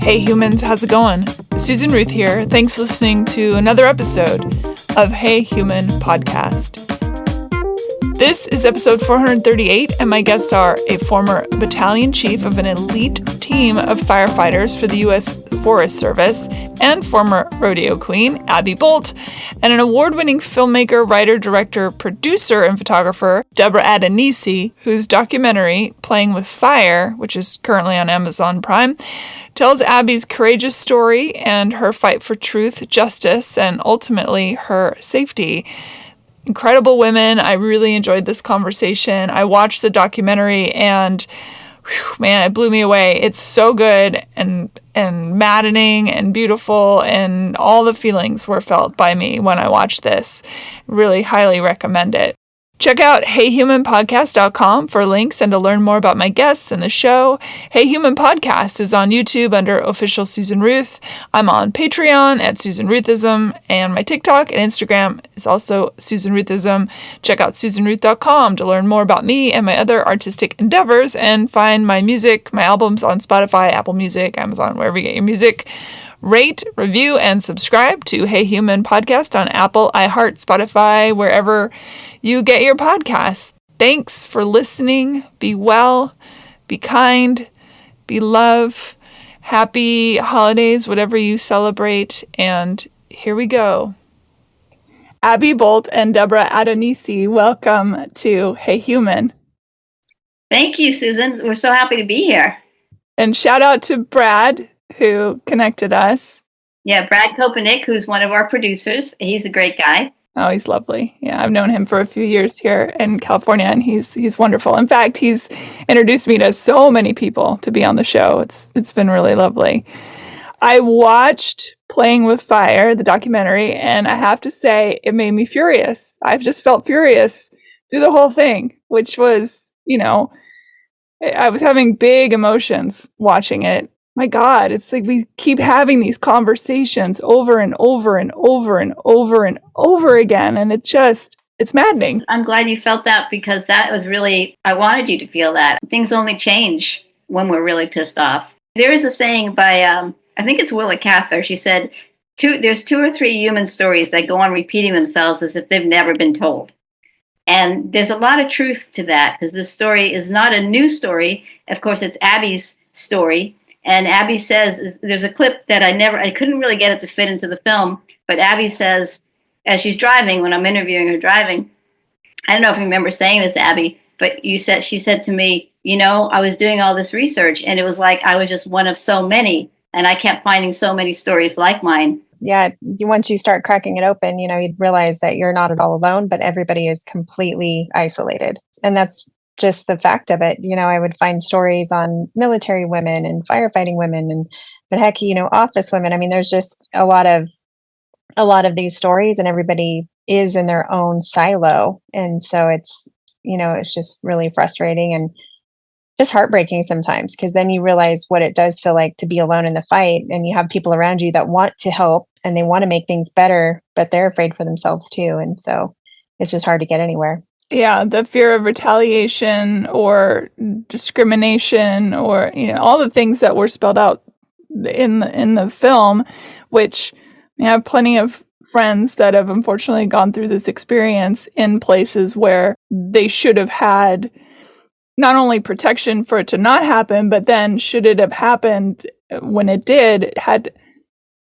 Hey humans, how's it going? Susan Ruth here. Thanks for listening to another episode of Hey Human Podcast. This is episode 438, and my guests are a former battalion chief of an elite team of firefighters for the U.S. Forest Service and former rodeo queen, Abby Bolt, and an award-winning filmmaker, writer, director, producer, and photographer, Deborah Attoinese, whose documentary, Playing with Fire, which is currently on Amazon Prime, tells Abby's courageous story and her fight for truth, justice, and ultimately her safety. Incredible women. I really enjoyed this conversation. I watched the documentary and man, it blew me away. It's so good and maddening and beautiful, and all the feelings were felt by me when I watched this. Really highly recommend it. Check out heyhumanpodcast.com for links and to learn more about my guests and the show. Hey Human Podcast is on YouTube under Official Susan Ruth. I'm on Patreon at Susan Ruthism, and my TikTok and Instagram is also Susan Ruthism. Check out susanruth.com to learn more about me and my other artistic endeavors and find my music, my albums on Spotify, Apple Music, Amazon, wherever you get your music. Rate, review, and subscribe to Hey Human Podcast on Apple, iHeart, Spotify, wherever you get your podcasts. Thanks for listening. Be well, be kind, be love. Happy holidays, whatever you celebrate. And here we go. Abby Bolt and Deborah Attoinese, welcome to Hey Human. Thank you, Susan. We're so happy to be here. And shout out to Brad, who connected us. Yeah, Brad Kopanik, who's one of our producers. He's a great guy. Oh, he's lovely. Yeah, I've known him for a few years here in California, and he's wonderful. In fact, he's introduced me to so many people to be on the show. It's been really lovely. I watched Playing with Fire, the documentary, and I have to say it made me furious. I've just felt furious through the whole thing, which was, I was having big emotions watching it. My God, it's like we keep having these conversations over and over and over and over and over again. And it's maddening. I'm glad you felt that, because that was really, I wanted you to feel that. Things only change when we're really pissed off. There is a saying by, I think it's Willa Cather. She said, there's 2 or 3 human stories that go on repeating themselves as if they've never been told. And there's a lot of truth to that, because this story is not a new story. Of course, it's Abby's story. And Abby says, there's a clip that I couldn't really get it to fit into the film, but Abby says, as she's driving, when I'm interviewing her driving, I don't know if you remember saying this, Abby, but she said to me, I was doing all this research and it was like I was just one of so many, and I kept finding so many stories like mine. Yeah, once you start cracking it open, you'd realize that you're not at all alone, but everybody is completely isolated. And that's just the fact of it. I would find stories on military women and firefighting women, but heck, office women. I mean, there's just a lot of these stories, and everybody is in their own silo. And so it's just really frustrating and just heartbreaking sometimes, because then you realize what it does feel like to be alone in the fight, and you have people around you that want to help and they want to make things better, but they're afraid for themselves too. And so it's just hard to get anywhere. Yeah, the fear of retaliation or discrimination, or all the things that were spelled out in the film, which I have plenty of friends that have unfortunately gone through this experience in places where they should have had not only protection for it to not happen, but then should it have happened when it did, it had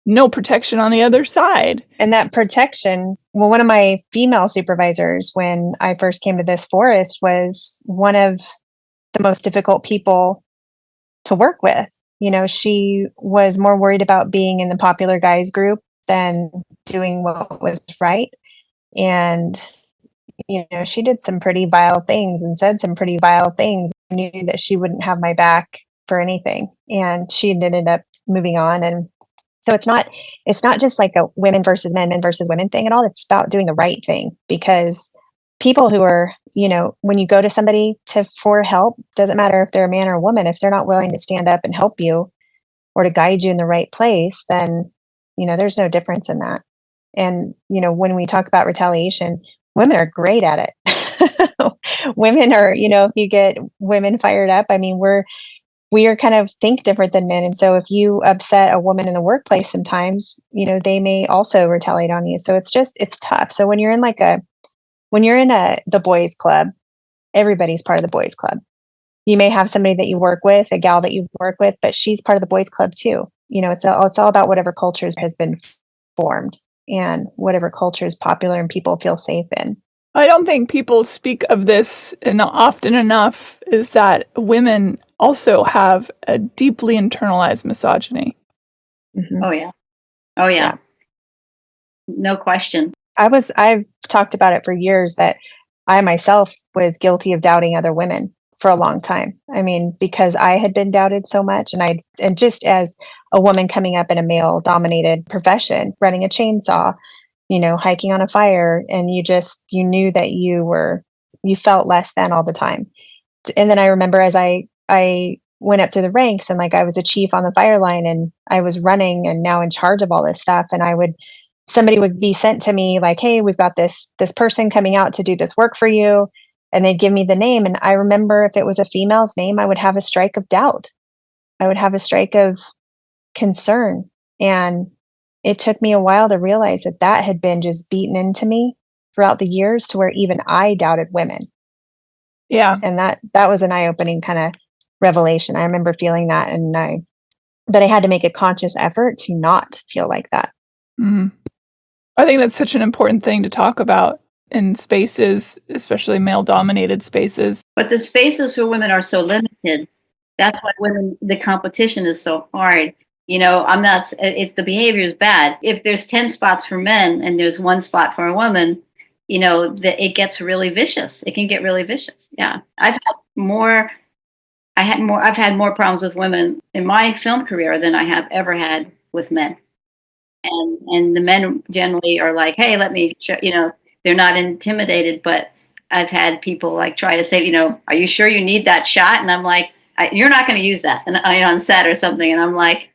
no protection on the other side. And that protection, well, one of my female supervisors when I first came to this forest was one of the most difficult people to work with. She was more worried about being in the popular guys group than doing what was right. And, she did some pretty vile things and said some pretty vile things. I knew that she wouldn't have my back for anything. And she ended up moving on. And so it's not just like a women versus men versus women thing at all. It's about doing the right thing, because people who are, when you go to somebody for help, doesn't matter if they're a man or a woman, if they're not willing to stand up and help you or to guide you in the right place, then, there's no difference in that. And, when we talk about retaliation, women are great at it. Women are, if you get women fired up, I mean, we are kind of think different than men. And so if you upset a woman in the workplace sometimes, they may also retaliate on you. So it's tough. So when you're in the boys club, everybody's part of the boys club. You may have somebody that you work with, a gal that you work with, but she's part of the boys club too. It's all about whatever culture has been formed and whatever culture is popular and people feel safe in. I don't think people speak of this often enough, is that women also have a deeply internalized misogyny. Mm-hmm. Oh yeah. Oh yeah. No question. I've talked about it for years that I myself was guilty of doubting other women for a long time. I mean, because I had been doubted so much, and just as a woman coming up in a male dominated profession, running a chainsaw, hiking on a fire, and you knew that you felt less than all the time. And then I remember as I went up through the ranks, and like I was a chief on the fire line, and I was running and now in charge of all this stuff, and somebody would be sent to me like, hey, we've got this person coming out to do this work for you, and they'd give me the name. And I remember if it was a female's name, I would have a strike of doubt. I would have a strike of concern. And it took me a while to realize that had been just beaten into me throughout the years to where even I doubted women. Yeah. And that was an eye-opening kind of revelation. I remember feeling that, but I had to make a conscious effort to not feel like that. Mm-hmm. I think that's such an important thing to talk about in spaces, especially male-dominated spaces. But the spaces for women are so limited. That's why the competition is so hard. It's the behavior is bad. If there's 10 spots for men and there's one spot for a woman, it gets really vicious. It can get really vicious. Yeah. I've had more problems with women in my film career than I have ever had with men. And the men generally are like, hey, let me show, they're not intimidated, but I've had people like try to say, are you sure you need that shot? And I'm like, you're not going to use that on set or something. And I'm like,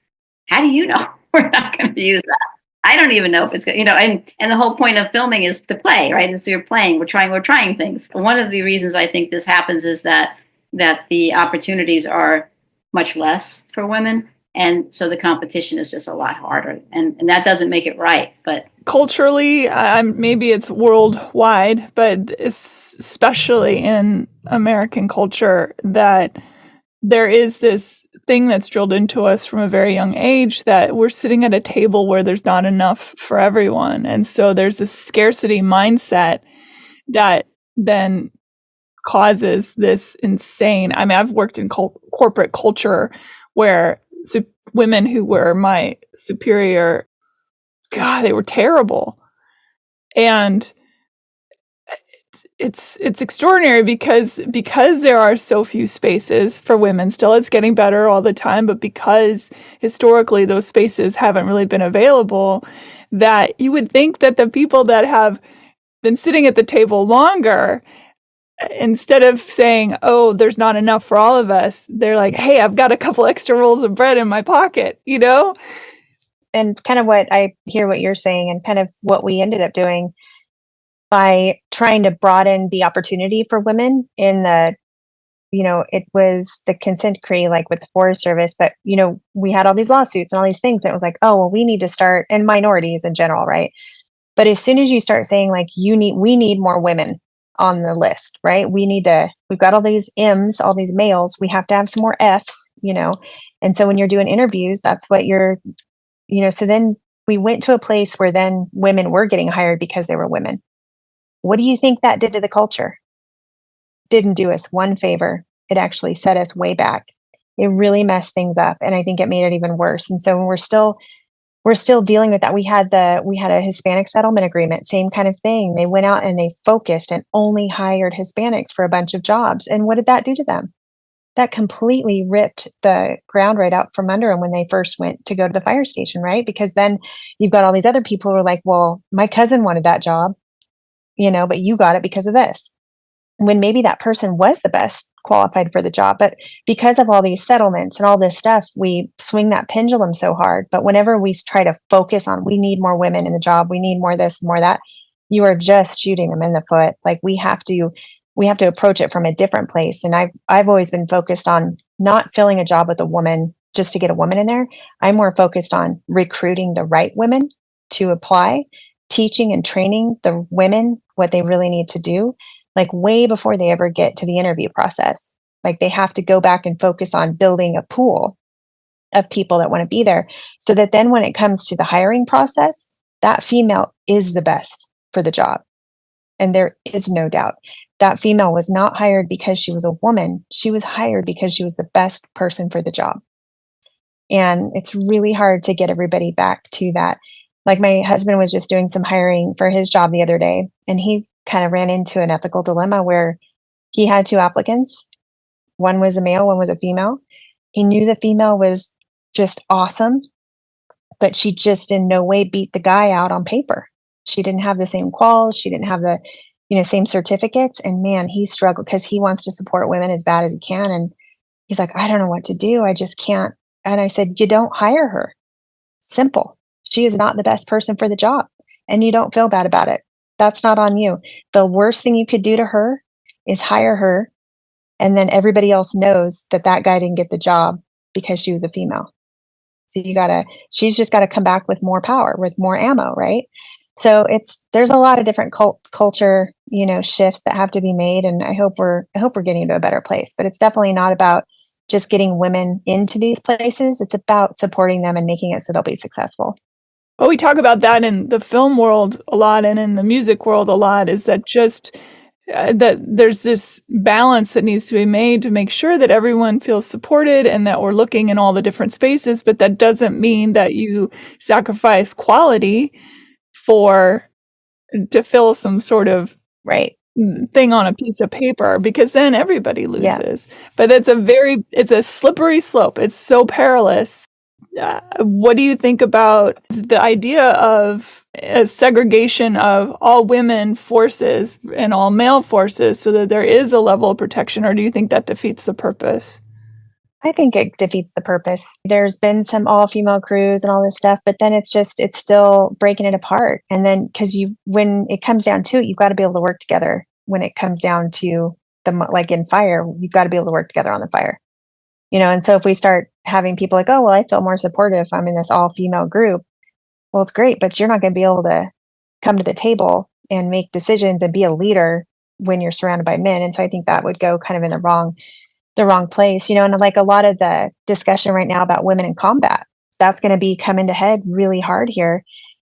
how do you know we're not going to use that? I don't even know if it's, and the whole point of filming is to play, right? And so you're playing, we're trying things. One of the reasons I think this happens is that the opportunities are much less for women. And so the competition is just a lot harder, and that doesn't make it right. But culturally, maybe it's worldwide, but it's especially in American culture that there is this thing that's drilled into us from a very young age that we're sitting at a table where there's not enough for everyone. And so there's this scarcity mindset that then causes this insane, I've worked in corporate culture where women who were my superior, God, they were terrible. And it's extraordinary because there are so few spaces for women. Still, it's getting better all the time, but because historically those spaces haven't really been available, that you would think that the people that have been sitting at the table longer, instead of saying, oh, there's not enough for all of us, they're like, hey, I've got a couple extra rolls of bread in my pocket, And kind of what I hear what you're saying, and kind of what we ended up doing by trying to broaden the opportunity for women in it was the consent decree, like with the Forest Service, but, we had all these lawsuits and all these things. And it was like, oh, well, we need to start, and minorities in general, right? But as soon as you start saying like, we need more women on the list, right? We've got all these M's, all these males, we have to have some more F's, And so when you're doing interviews, that's what so then we went to a place where then women were getting hired because they were women. What do you think that did to the culture? Didn't do us one favor. It actually set us way back. It really messed things up. And I think it made it even worse. And so we're still dealing with that. We had a Hispanic settlement agreement, same kind of thing. They went out and they focused and only hired Hispanics for a bunch of jobs. And what did that do to them? That completely ripped the ground right out from under them when they first went to go to the fire station, right? Because then you've got all these other people who are like, well, my cousin wanted that job, but you got it because of this. When maybe that person was the best qualified for the job. But because of all these settlements and all this stuff, we swing that pendulum so hard. But whenever we try to focus on, we need more women in the job, we need more this, more that, you are just shooting them in the foot. Like we have to approach it from a different place. And I've always been focused on not filling a job with a woman just to get a woman in there. I'm more focused on recruiting the right women to apply, teaching and training the women what they really need to do, like way before they ever get to the interview process. Like they have to go back and focus on building a pool of people that want to be there so that then when it comes to the hiring process, that female is the best for the job. And there is no doubt that female was not hired because she was a woman. She was hired because she was the best person for the job. And it's really hard to get everybody back to that. Like my husband was just doing some hiring for his job the other day, and he kind of ran into an ethical dilemma where he had two applicants. One was a male, one was a female. He knew the female was just awesome, but she just in no way beat the guy out on paper. She didn't have the same quals. She didn't have the, same certificates. And man, he struggled because he wants to support women as bad as he can. And he's like, I don't know what to do. I just can't. And I said, you don't hire her. Simple. She is not the best person for the job. And you don't feel bad about it. That's not on you. The worst thing you could do to her is hire her. And then everybody else knows that that guy didn't get the job because she was a female. So she's just got to come back with more power, with more ammo, right? So there's a lot of different culture, shifts that have to be made. And I hope we're getting to a better place, but it's definitely not about just getting women into these places. It's about supporting them and making it so they'll be successful. Well, we talk about that in the film world a lot and in the music world a lot, is that just that there's this balance that needs to be made to make sure that everyone feels supported and that we're looking in all the different spaces, but that doesn't mean that you sacrifice quality to fill some sort of right thing on a piece of paper, because then everybody loses. Yeah. But it's a slippery slope. It's so perilous. What do you think about the idea of a segregation of all women forces and all male forces so that there is a level of protection, or do you think that defeats the purpose? I think it defeats the purpose. There's been some all-female crews and all this stuff, but then it's still breaking it apart. And then because when it comes down to it, you've got to be able to work together. When it comes down to like in fire, you've got to be able to work together on the fire. And so if we start having people like, oh, well, I feel more supportive if I'm in this all-female group. Well, it's great, but you're not going to be able to come to the table and make decisions and be a leader when you're surrounded by men. And so I think that would go kind of in the wrong place, and like a lot of the discussion right now about women in combat, that's going to be coming to head really hard here.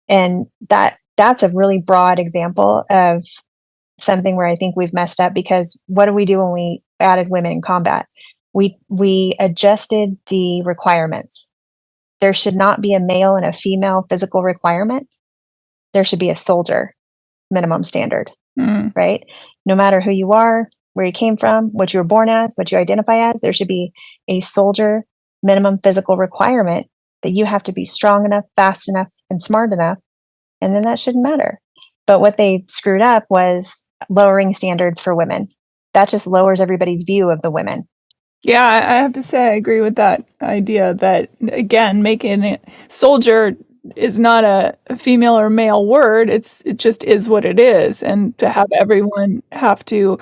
And that's a really broad example of something where I think we've messed up, because what do we do when we added women in combat? We adjusted the requirements. There should not be a male and a female physical requirement. There should be a soldier minimum standard, right? No matter who you are, where you came from, what you were born as, what you identify as, there should be a soldier minimum physical requirement that you have to be strong enough, fast enough, and smart enough. And then that shouldn't matter. But what they screwed up was lowering standards for women. That just lowers everybody's view of the women. Yeah, I have to say I agree with that idea that, again, making it soldier is not a female or male word. It just is what it is. And to have everyone have to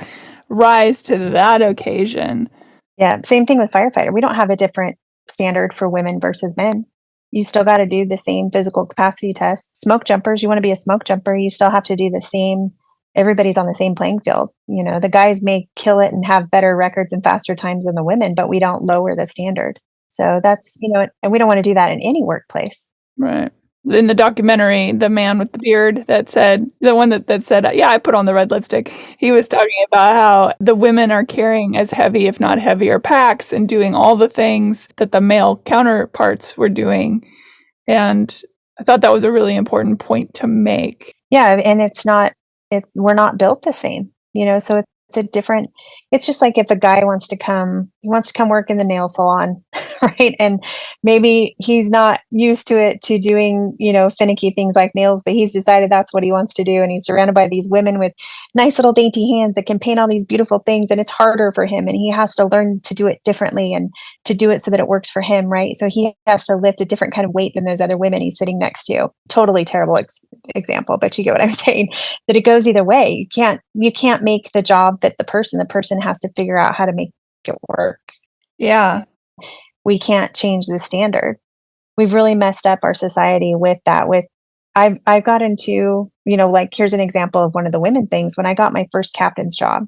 rise to that occasion. Yeah, same thing with firefighter. We don't have a different standard for women versus men. You still got to do the same physical capacity test. Smoke jumpers, you want to be a smoke jumper, you still have to do the same. Everybody's on the same playing field. The guys may kill it and have better records and faster times than the women, but we don't lower the standard. So that's, and we don't want to do that in any workplace. Right. In the documentary, the man with the beard that said, yeah, I put on the red lipstick. He was talking about how the women are carrying as heavy, if not heavier, packs and doing all the things that the male counterparts were doing. And I thought that was a really important point to make. Yeah. And we're not built the same, so it's just like if a guy wants to come work in the nail salon, right? And maybe he's not used to doing, finicky things like nails, but he's decided that's what he wants to do. And he's surrounded by these women with nice little dainty hands that can paint all these beautiful things. And it's harder for him. And he has to learn to do it differently and to do it so that it works for him, right? So he has to lift a different kind of weight than those other women he's sitting next to. Totally terrible example, but you get what I'm saying, that it goes either way. You can't make the job fit the person. The person has to figure out how to make it work. Yeah. We can't change the standard. We've really messed up our society with that. I got into, like, here's an example of one of the women things. When I got my first captain's job,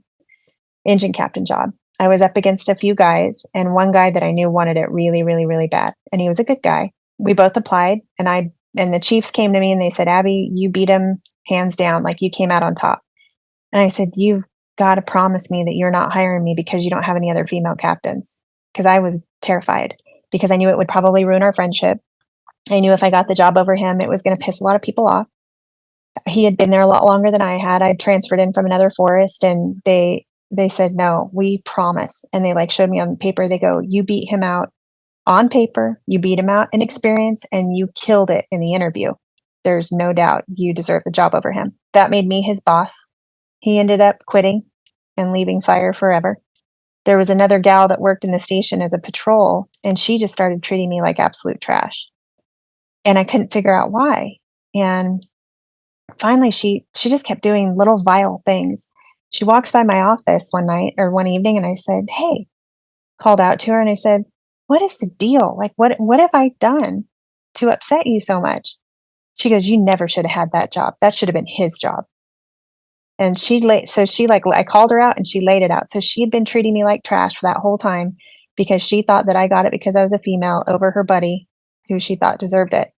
engine captain job, I was up against a few guys, and one guy that I knew wanted it really, really, really bad. And he was a good guy. We both applied, and the chiefs came to me and they said, Abby, you beat him hands down. Like, you came out on top. And I said, you've got to promise me that you're not hiring me because you don't have any other female captains. Because I was terrified, because I knew it would probably ruin our friendship. I knew if I got the job over him, it was going to piss a lot of people off. He had been there a lot longer than I had. I'd transferred in from another forest, and they said, no, we promise. And they like showed me on paper. They go, you beat him out on paper, you beat him out in experience, and you killed it in the interview. There's no doubt you deserve the job over him. That made me his boss. He ended up quitting and leaving fire forever. There was another gal that worked in the station as a patrol, and she just started treating me like absolute trash. And I couldn't figure out why. And finally, she just kept doing little vile things. She walks by my office one night or one evening, and I said, hey, called out to her, and I said, what is the deal? Like, what have I done to upset you so much? She goes, you never should have had that job. That should have been his job. And I called her out and she laid it out. So she had been treating me like trash for that whole time because she thought that I got it because I was a female over her buddy who she thought deserved it.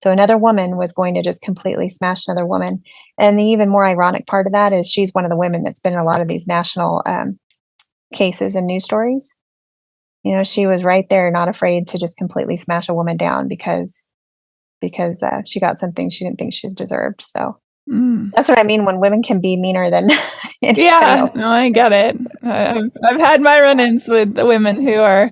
So another woman was going to just completely smash another woman. And the even more ironic part of that is she's one of the women that's been in a lot of these national cases and news stories. She was right there, not afraid to just completely smash a woman down because she got something she didn't think she deserved. So that's what I mean when women can be meaner than anybody else. No, I get it. I've had my run-ins with the women who are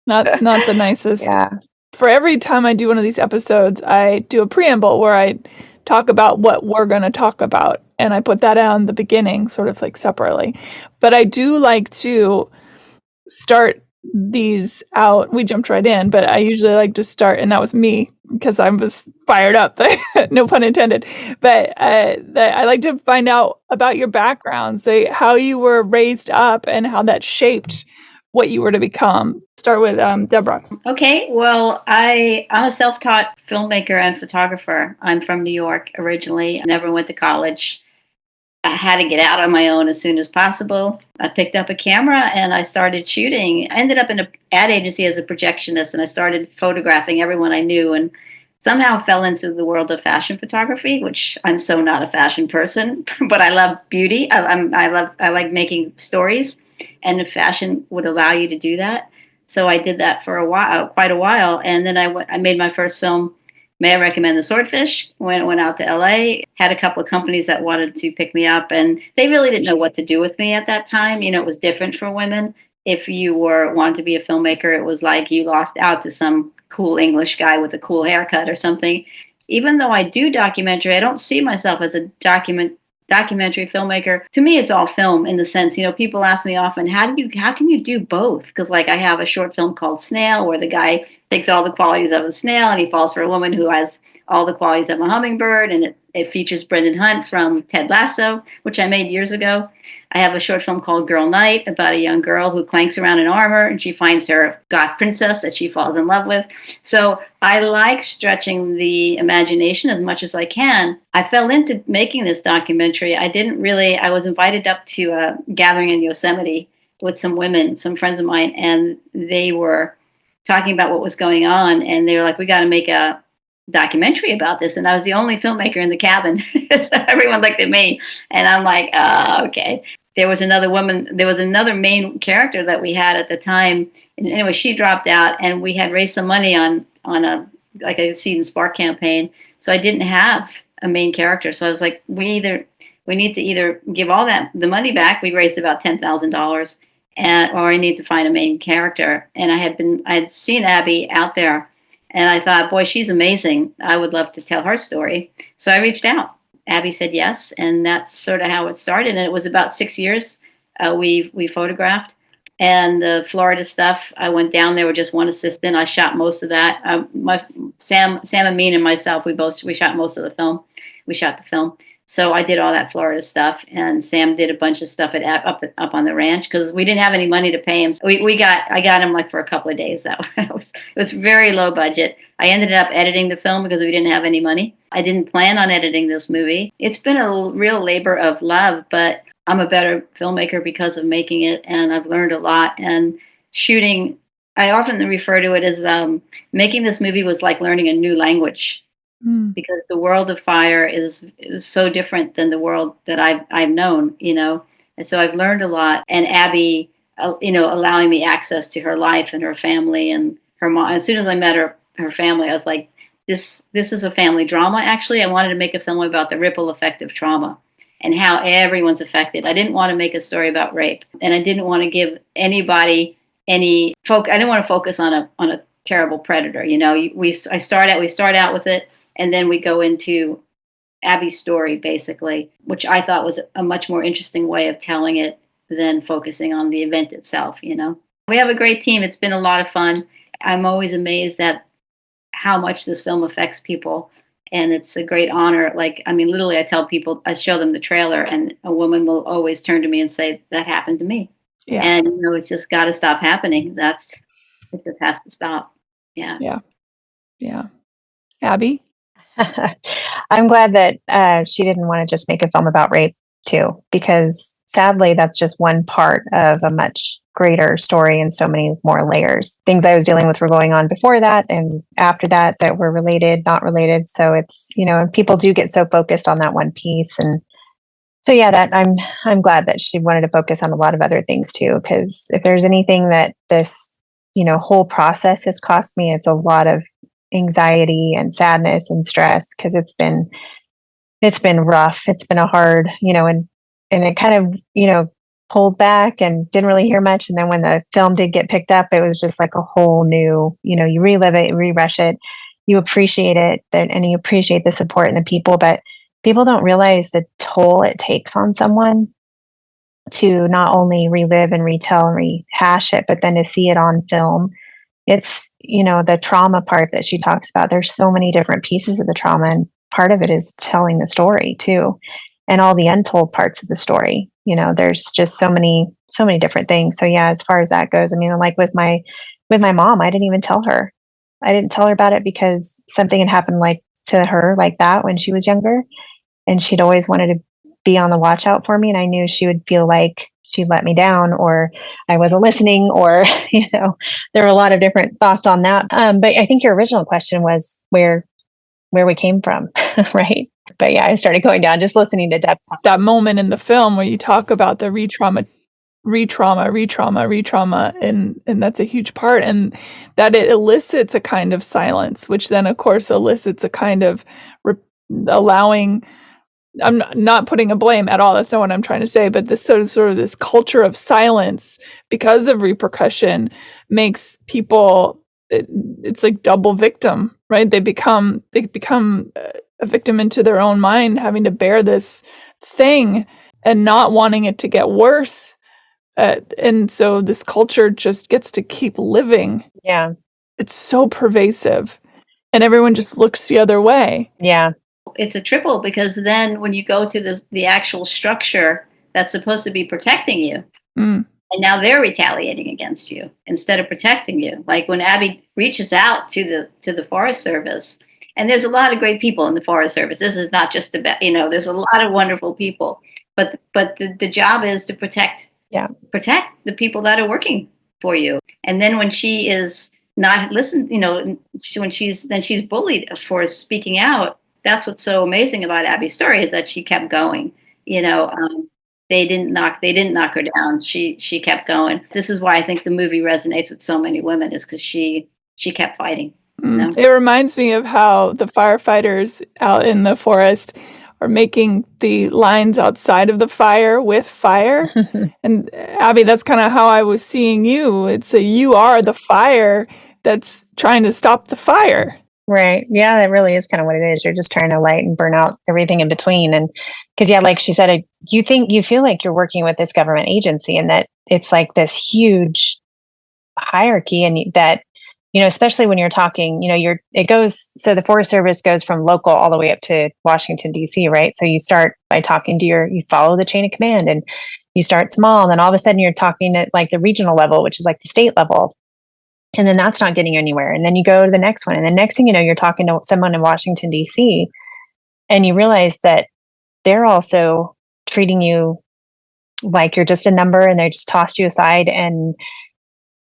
not the nicest. Yeah. For every time I do one of these episodes, I do a preamble where I talk about what we're going to talk about, and I put that out in the beginning, sort of like separately. But I do like to start these out. We jumped right in, but I usually like to start, and that was me because I was fired up. No pun intended. But I like to find out about your background, say how you were raised up, and how that shaped what you were to become. Start with Deborah. Okay, well, I'm a self-taught filmmaker and photographer. I'm from New York originally. I never went to college. I had to get out on my own as soon as possible. I picked up a camera and I started shooting. I ended up in an ad agency as a projectionist, and I started photographing everyone I knew, and somehow fell into the world of fashion photography, which I'm so not a fashion person, but I love beauty. I like making stories, and fashion would allow you to do that. So I did that for quite a while, and then I made my first film. May I recommend The Swordfish? Went out to LA, had a couple of companies that wanted to pick me up, and they really didn't know what to do with me at that time. It was different for women. If you wanted to be a filmmaker, it was like you lost out to some cool English guy with a cool haircut or something. Even though I do documentary, I don't see myself as a documentary filmmaker. To me, it's all film in the sense, people ask me often, how can you do both? Because I have a short film called Snail, where the guy takes all the qualities of a snail and he falls for a woman who has all the qualities of a hummingbird, and it features Brendan Hunt from Ted Lasso, which I made years ago. I have a short film called Girl Night about a young girl who clanks around in armor and she finds her goth princess that she falls in love with. So I like stretching the imagination as much as I can. I fell into making this documentary. I was invited up to a gathering in Yosemite with some women, some friends of mine, and they were talking about what was going on, and they were like, we got to make a documentary about this. And I was the only filmmaker in the cabin. So everyone looked at me, and I'm like, okay. There was another main character that we had at the time. And anyway, she dropped out, and we had raised some money on a Seed and Spark campaign. So I didn't have a main character. So I was like, we need to either give all the money back. We raised about $10,000, or I need to find a main character. And I had seen Abby out there, and I thought, boy, she's amazing. I would love to tell her story. So I reached out. Abby said yes, and that's sort of how it started. And it was about 6 years we photographed. And the Florida stuff, I went down there with just one assistant. I shot most of that. Sam Amin and myself, we shot most of the film. We shot the film. So I did all that Florida stuff, and Sam did a bunch of stuff up on the ranch because we didn't have any money to pay him. So I got him like for a couple of days. It was very low budget. I ended up editing the film because we didn't have any money. I didn't plan on editing this movie. It's been a real labor of love, but I'm a better filmmaker because of making it, and I've learned a lot. And shooting, I often refer to it as making this movie was like learning a new language. Because the world of fire is so different than the world that I've known, and so I've learned a lot. And Abby, allowing me access to her life and her family and her mom. As soon as I met her family, I was like, this is a family drama. Actually, I wanted to make a film about the ripple effect of trauma and how everyone's affected. I didn't want to make a story about rape, and I didn't want to give anybody any I didn't want to focus on a terrible predator. We start out with it. And then we go into Abby's story, basically, which I thought was a much more interesting way of telling it than focusing on the event itself, We have a great team. It's been a lot of fun. I'm always amazed at how much this film affects people. And it's a great honor. Literally, I tell people, I show them the trailer, and a woman will always turn to me and say, that happened to me. Yeah. And, it's just got to stop happening. It just has to stop. Yeah. Yeah. Yeah. Abby? I'm glad that she didn't want to just make a film about rape too, because sadly, that's just one part of a much greater story and so many more layers. Things I was dealing with were going on before that and after that were related, not related. So it's, and people do get so focused on that one piece. And so, yeah, that I'm glad that she wanted to focus on a lot of other things too, because if there's anything that this, whole process has cost me, it's a lot of anxiety and sadness and stress, because it's been rough. It's been a hard, and it kind of, pulled back and didn't really hear much. And then when the film did get picked up, it was just like a whole new, you relive it, rerush it, you appreciate it, and you appreciate the support and the people, but people don't realize the toll it takes on someone to not only relive and retell and rehash it, but then to see it on film. It's, the trauma part that she talks about. There's so many different pieces of the trauma, and part of it is telling the story too, and all the untold parts of the story. There's just so many different things. So yeah, as far as that goes, like with my mom, I didn't even tell her. I didn't tell her about it because something had happened to her like that when she was younger, and she'd always wanted to be on the watch out for me, and I knew she would feel like she let me down, or I wasn't listening, or, there are a lot of different thoughts on that. But I think your original question was where we came from, right? But yeah, I started going down just listening to Deb. That moment in the film where you talk about the re-trauma, and that's a huge part, and that it elicits a kind of silence, which then, of course, elicits a kind of allowing. I'm not putting a blame at all. That's not what I'm trying to say. But this sort of this culture of silence because of repercussion makes people. It's like double victim, right? They become a victim into their own mind, having to bear this thing and not wanting it to get worse. And so this culture just gets to keep living. Yeah, it's so pervasive, and everyone just looks the other way. Yeah. It's a triple, because then when you go to the actual structure that's supposed to be protecting you, and now they're retaliating against you instead of protecting you. Like when Abby reaches out to the Forest Service, and there's a lot of great people in the Forest Service. This is not just about, there's a lot of wonderful people, but the job is to protect the people that are working for you. And then when she is not listened, when she's bullied for speaking out. That's what's so amazing about Abby's story, is that she kept going. They didn't knock her down. She kept going. This is why I think the movie resonates with so many women, is because she kept fighting. It reminds me of how the firefighters out in the forest are making the lines outside of the fire with fire. And Abby, that's kind of how I was seeing you. You are the fire that's trying to stop the fire. Right. Yeah, that really is kind of what it is. You're just trying to light and burn out everything in between. And because, yeah, like she said, you feel like you're working with this government agency, and that it's like this huge hierarchy, and that, especially when you're talking, so the Forest Service goes from local all the way up to Washington, D.C., right? So you start by talking to you follow the chain of command, and you start small, and then all of a sudden you're talking at like the regional level, which is like the state level. And then that's not getting you anywhere. And then you go to the next one. And the next thing you know, you're talking to someone in Washington, D.C., and you realize that they're also treating you like you're just a number, and they just tossed you aside. And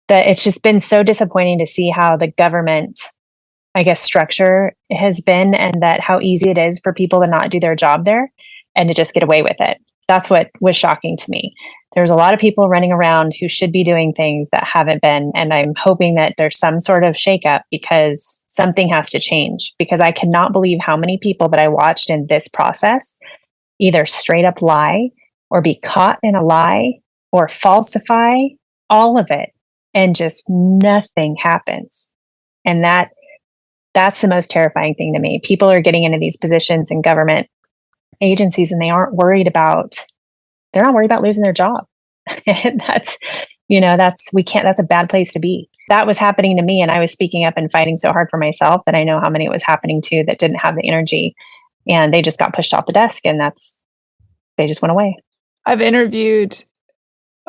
that it's just been so disappointing to see how the government, I guess, structure has been, and that how easy it is for people to not do their job there and to just get away with it. That's what was shocking to me. There's a lot of people running around who should be doing things that haven't been. And I'm hoping that there's some sort of shakeup, because something has to change, because I cannot believe how many people that I watched in this process either straight up lie or be caught in a lie or falsify all of it, and just nothing happens. And that's the most terrifying thing to me. People are getting into these positions in government agencies, and they're not worried about losing their job. And that's a bad place to be. That was happening to me, and I was speaking up and fighting so hard for myself that I know how many it was happening to that didn't have the energy, and they just got pushed off the desk, and they just went away. I've interviewed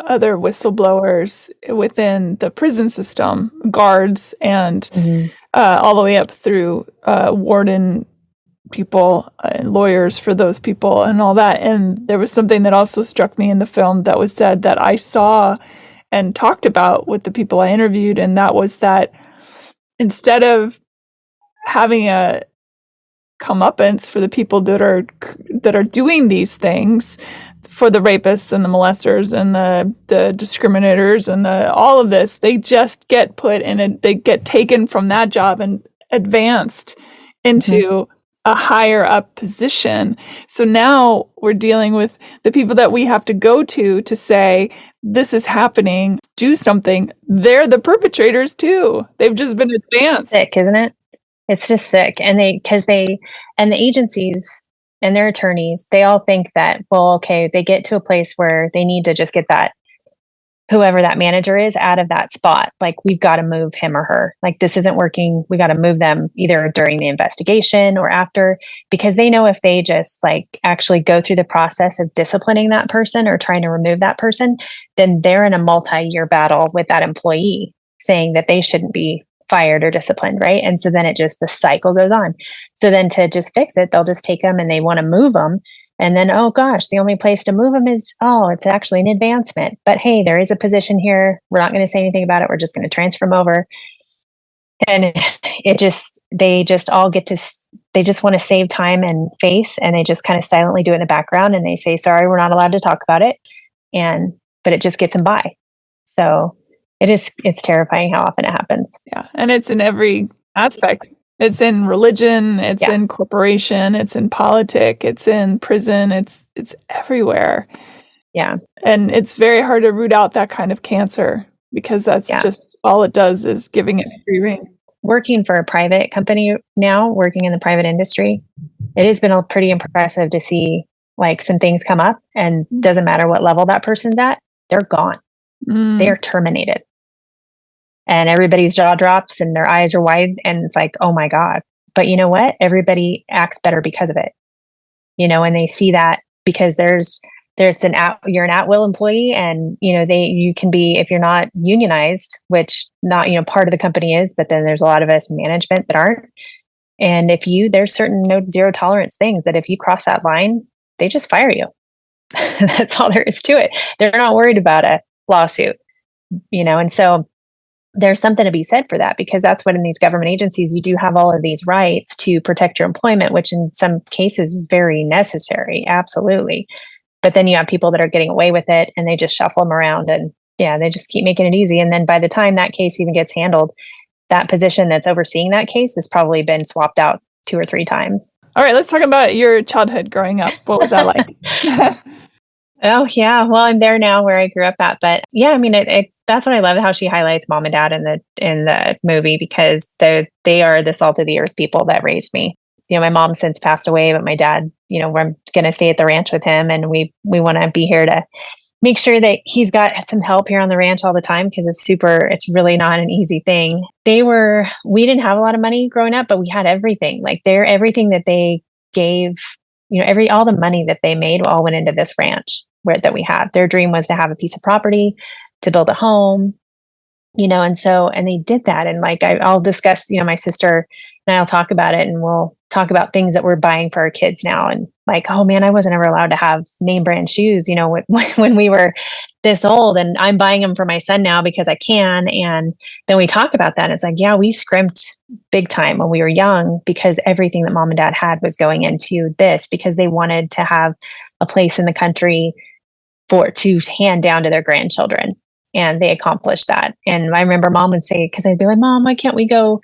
other whistleblowers within the prison system, guards, and all the way up through warden people and lawyers for those people and all that. And there was something that also struck me in the film that was said that I saw and talked about with the people I interviewed, and that was that instead of having a comeuppance for the people that are doing these things, for the rapists and the molesters and the discriminators and all of this, they just get put in they get taken from that job and advanced into a higher up position. So now we're dealing with the people that we have to go to say, this is happening, do something. They're the perpetrators too. They've just been advanced. Sick, isn't it? It's just sick. And the agencies and their attorneys, they all think that, well, okay, they get to a place where they need to just get that, whoever that manager is, out of that spot. Like, we've got to move him or her. Like, this isn't working. We got to move them either during the investigation or after, because they know if they just like actually go through the process of disciplining that person or trying to remove that person, then they're in a multi-year battle with that employee saying that they shouldn't be fired or disciplined, right? And so then the cycle goes on. So then to just fix it, they'll just take them and they want to move them. And then, oh gosh, the only place to move them is, it's actually an advancement. But hey, there is a position here. We're not going to say anything about it. We're just going to transfer them over. And they just want to save time and face, and they just kind of silently do it in the background, and they say, sorry, we're not allowed to talk about it. But it just gets them by. So it's terrifying how often it happens. Yeah. And it's in every aspect. It's in religion, it's in corporation, it's in politics, it's in prison, it's everywhere. Yeah. And it's very hard to root out that kind of cancer, because that's just all it does is giving it free rein. Working for a private company now, working in the private industry, it has been pretty impressive to see like some things come up, and doesn't matter what level that person's at, they're gone. They are terminated. And everybody's jaw drops and their eyes are wide, and it's like, oh my God. But you know what? Everybody acts better because of it. And they see that because you're an at-will employee, and you can be, if you're not unionized, which not part of the company is, but then there's a lot of us in management that aren't. And there's certain zero tolerance things that if you cross that line, they just fire you. That's all there is to it. They're not worried about a lawsuit, and so there's something to be said for that, because that's what in these government agencies, you do have all of these rights to protect your employment, which in some cases is very necessary. Absolutely. But then you have people that are getting away with it, and they just shuffle them around, and they just keep making it easy. And then by the time that case even gets handled, that position that's overseeing that case has probably been swapped out 2 or 3 times. All right, let's talk about your childhood growing up. What was that like? Oh, yeah. Well, I'm there now where I grew up at. But yeah, I mean, that's what I love, how she highlights mom and dad in the movie, because they are the salt of the earth people that raised me. My mom since passed away, but my dad, we're going to stay at the ranch with him, and we want to be here to make sure that he's got some help here on the ranch all the time because it's really not an easy thing. We didn't have a lot of money growing up, but we had everything. Like everything that they gave, all the money that they made all went into this ranch that we had. Their dream was to have a piece of property, to build a home, and they did that. And like, I'll discuss, my sister and I'll talk about it, and we'll talk about things that we're buying for our kids now. And like, oh man, I wasn't ever allowed to have name brand shoes, when we were this old, and I'm buying them for my son now because I can. And then we talk about that. And it's like, yeah, we scrimped big time when we were young because everything that mom and dad had was going into this because they wanted to have a place in the country to hand down to their grandchildren. And they accomplished that. And I remember mom would say, because I'd be like, Mom, why can't we go,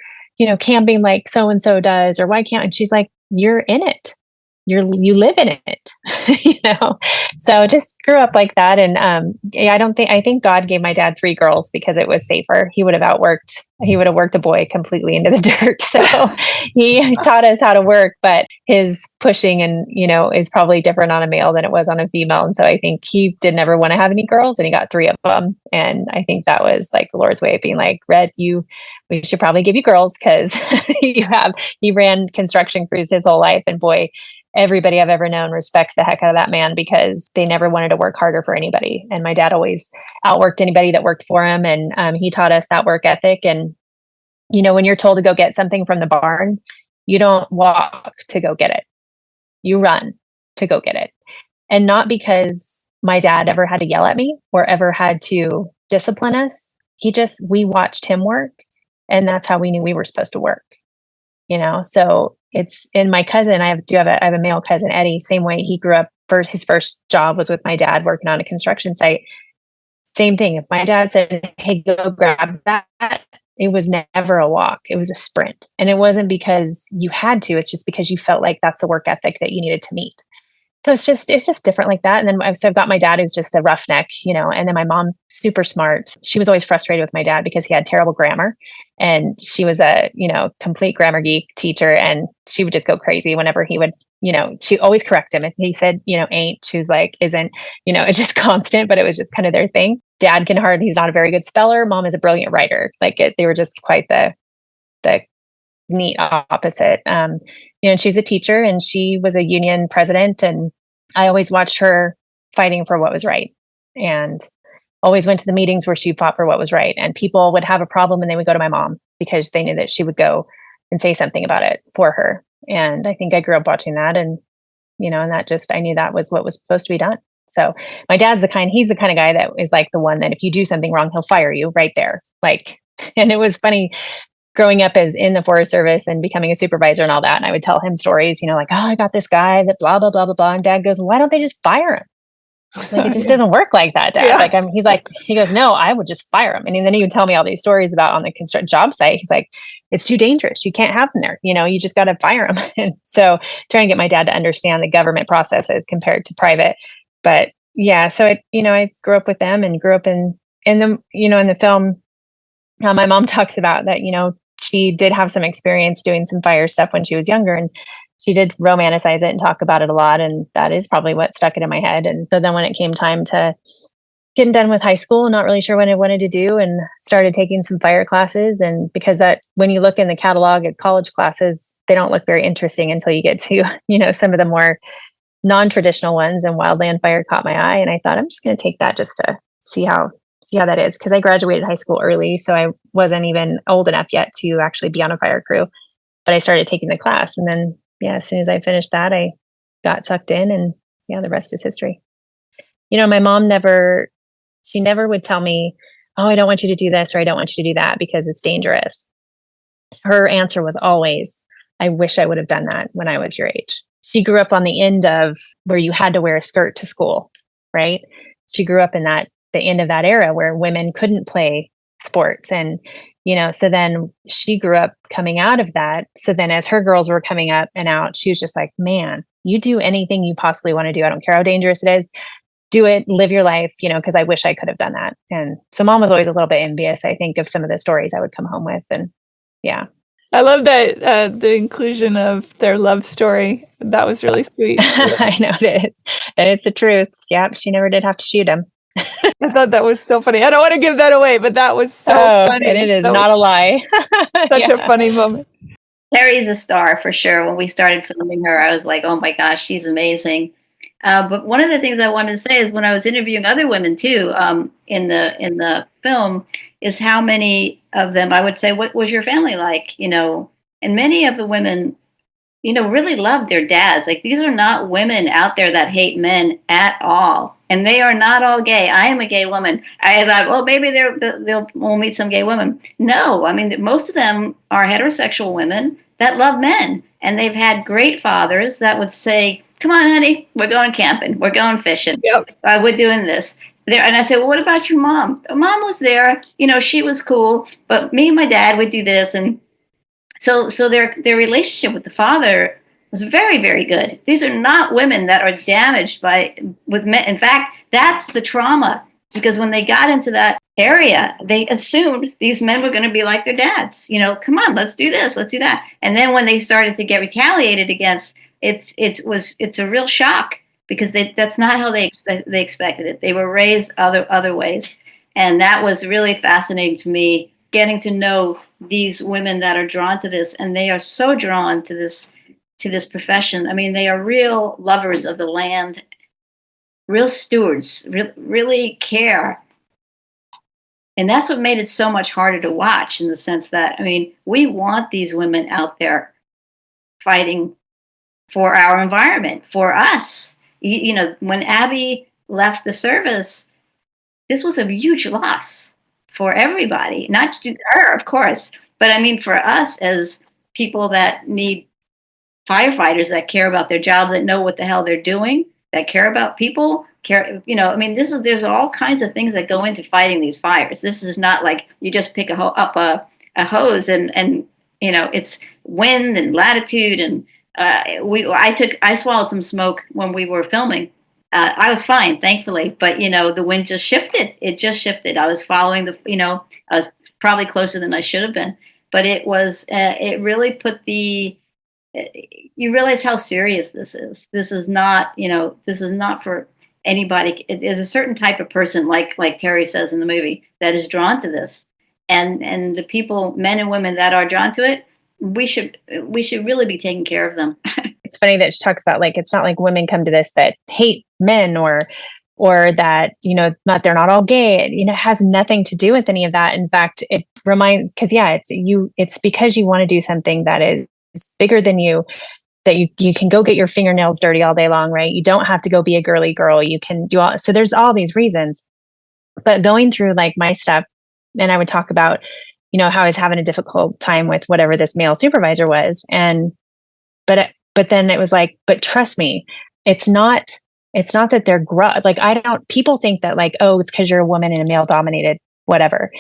camping like so-and-so does? Or why can't? And she's like, you're in it. You live in it, So just grew up like that. And I think God gave my dad 3 girls because it was safer. He would have worked a boy completely into the dirt. So he taught us how to work, but his pushing and, is probably different on a male than it was on a female. And so I think he didn't ever want to have any girls, and he got 3 of them. And I think that was like the Lord's way of being like, Red, we should probably give you girls because he ran construction crews his whole life. And boy, everybody I've ever known respects the heck out of that man because they never wanted to work harder for anybody. And my dad always outworked anybody that worked for him. And he taught us that work ethic. And, when you're told to go get something from the barn, you don't walk to go get it. You run to go get it. And not because my dad ever had to yell at me or ever had to discipline us. We watched him work. And that's how we knew we were supposed to work. So it's in my cousin. I have a male cousin, Eddie, same way. He grew up his first job was with my dad working on a construction site. Same thing. If my dad said, hey, go grab that, it was never a walk. It was a sprint. And it wasn't because you had to, it's just because you felt like that's the work ethic that you needed to meet. So it's just different like that. And then I've got my dad who's just a roughneck, and then my mom, super smart. She was always frustrated with my dad because he had terrible grammar, and she was a, complete grammar geek teacher. And she would just go crazy whenever he would, she always correct him. If he said, ain't, she was like, isn't, it's just constant, but it was just kind of their thing. Dad he's not a very good speller. Mom is a brilliant writer. They were just quite the neat opposite. And she's a teacher, and she was a union president, and I always watched her fighting for what was right, and always went to the meetings where she fought for what was right. And people would have a problem and they would go to my mom because they knew that she would go and say something about it for her. And I think I grew up watching that, and I knew that was what was supposed to be done. So my dad's he's the kind of guy that is like the one that if you do something wrong, he'll fire you right there. And it was funny growing up as in the Forest Service and becoming a supervisor and all that. And I would tell him stories, like, oh, I got this guy that blah, blah, blah, blah, blah. And Dad goes, why don't they just fire him? It just doesn't work like that, Dad. Yeah. He goes, no, I would just fire him. And then he would tell me all these stories about on the construction job site. He's like, it's too dangerous. You can't have them there. You just got to fire him. And so trying to get my dad to understand the government processes compared to private. But yeah, so I grew up with them and grew up in the film. My mom talks about that, she did have some experience doing some fire stuff when she was younger, and she did romanticize it and talk about it a lot. And that is probably what stuck it in my head. And so then when it came time to getting done with high school, not really sure what I wanted to do, and started taking some fire classes. And because when you look in the catalog at college classes, they don't look very interesting until you get to, some of the more non-traditional ones, and wildland fire caught my eye. And I thought, I'm just going to take that just to see how that is, because I graduated high school early, so I wasn't even old enough yet to actually be on a fire crew. But I started taking the class, and then as soon as I finished that, I got sucked in, and the rest is history. My mom never would tell me, oh, I don't want you to do this, or I don't want you to do that because it's dangerous. Her answer was always, I wish I would have done that when I was your age. She grew up on the end of where you had to wear a skirt to school, right? She grew up in the end of that era where women couldn't play sports. And, so then she grew up coming out of that. So then as her girls were coming up and out, she was just like, man, you do anything you possibly want to do. I don't care how dangerous it is. Do it, live your life, because I wish I could have done that. And so mom was always a little bit envious, I think, of some of the stories I would come home with. And yeah. I love that the inclusion of their love story. That was really sweet. I know it is. And it's the truth. Yep. She never did have to shoot him. I thought that was so funny. I don't want to give that away, but that was so funny. And it is that not a lie. such a funny moment. Terry's a star for sure. When we started filming her, I was like, oh my gosh, she's amazing. But one of the things I wanted to say is when I was interviewing other women too, in the film, is how many of them I would say, "What was your family like?" And many of the women, really love their dads. Like these are not women out there that hate men at all, and they are not all gay. I am a gay woman. I thought, well, maybe we'll meet some gay women. No, I mean most of them are heterosexual women that love men, and they've had great fathers that would say, "Come on, honey, we're going camping, we're going fishing, Yep. we're doing this." There, and I said, "Well, what about your mom?" Mom was there. She was cool, but me and my dad would do this, and so their relationship with the father was very, very good. These are not women that are damaged with men. In fact, that's the trauma, because when they got into that area, they assumed these men were going to be like their dads. Come on, let's do this, let's do that. And then when they started to get retaliated against, it's a real shock, because that's not how they expected it. They were raised other ways, and that was really fascinating to me, getting to know these women that are drawn to this, and they are so drawn to this profession. I mean, they are real lovers of the land, real stewards, really care. And that's what made it so much harder to watch, in the sense that, I mean, we want these women out there fighting for our environment, for us. When Abby left the service, this was a huge loss for everybody, not to her, of course, but I mean for us as people that need firefighters that care about their jobs, that know what the hell they're doing, that care about people. I mean, there's all kinds of things that go into fighting these fires. This is not like you just pick up a hose and it's wind and latitude, and I swallowed some smoke when we were filming. I was fine, thankfully, but the wind just shifted. It just shifted. I was following I was probably closer than I should have been, but it really put you realize how serious this is. This is not for anybody. There's a certain type of person, like Terry says in the movie, that is drawn to this, and the people, men and women that are drawn to it, we should really be taking care of them. It's funny that she talks about, like, it's not like women come to this that hate men or that, they're not all gay. It has nothing to do with any of that. In fact, it reminds, because it's because you want to do something that is bigger than you, that you can go get your fingernails dirty all day long, right? You don't have to go be a girly girl. You can do so there's all these reasons. But going through like my stuff, and I would talk about, how I was having a difficult time with whatever this male supervisor was. But then it was like, but trust me, it's not that they're like, people think that like, oh, it's because you're a woman in a male dominated, whatever.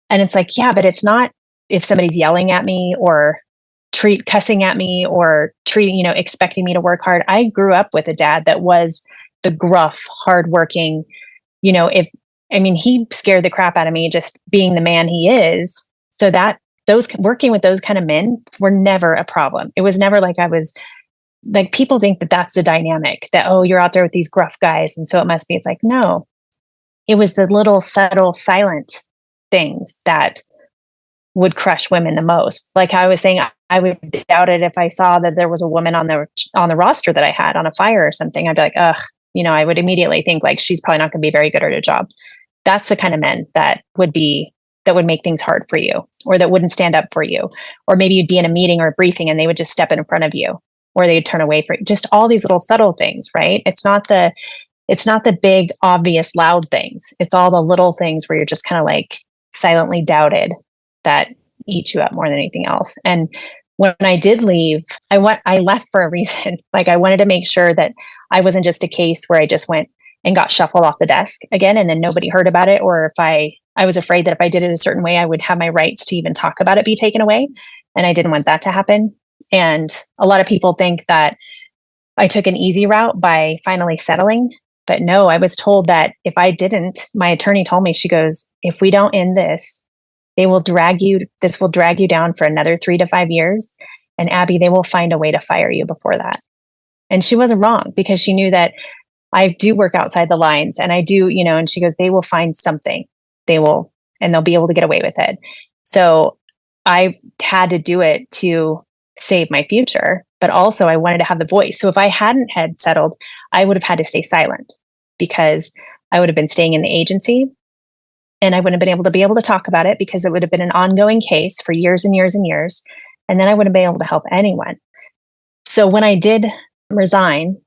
And it's like, yeah, but it's not if somebody's yelling at me or cussing at me or expecting me to work hard. I grew up with a dad that was the gruff, hardworking, he scared the crap out of me just being the man he is. So that working with those kind of men were never a problem. It was never like I was like, people think that that's the dynamic, that, oh, you're out there with these gruff guys, and so it must be. It's like, no, it was the little subtle, silent things that would crush women the most. Like I was saying, I would doubt it if I saw that there was a woman on the roster that I had on a fire or something. I'd be like, ugh, I would immediately think like, she's probably not going to be very good at her job. That's the kind of men that would make things hard for you, or that wouldn't stand up for you. Or maybe you'd be in a meeting or a briefing and they would just step in front of you, or they'd turn away for just all these little subtle things, right? It's not the big, obvious, loud things. It's all the little things where you're just kind of like silently doubted, that eat you up more than anything else. And when I did leave, I left for a reason. Like I wanted to make sure that I wasn't just a case where I just went and got shuffled off the desk again, and then nobody heard about it. Or if I was afraid that if I did it a certain way, I would have my rights to even talk about it be taken away. And I didn't want that to happen. And a lot of people think that I took an easy route by finally settling. But no, I was told that if I didn't, my attorney told me, she goes, if we don't end this, this will drag you down for another 3 to 5 years. And Abby, they will find a way to fire you before that. And she wasn't wrong, because she knew that I do work outside the lines and I do, and she goes, they will find something. And they'll be able to get away with it. So I had to do it to save my future, but also I wanted to have the voice. So if I hadn't had settled, I would have had to stay silent because I would have been staying in the agency and I wouldn't have been able to talk about it because it would have been an ongoing case for years and years and years. And then I wouldn't be able to help anyone. So when I did resign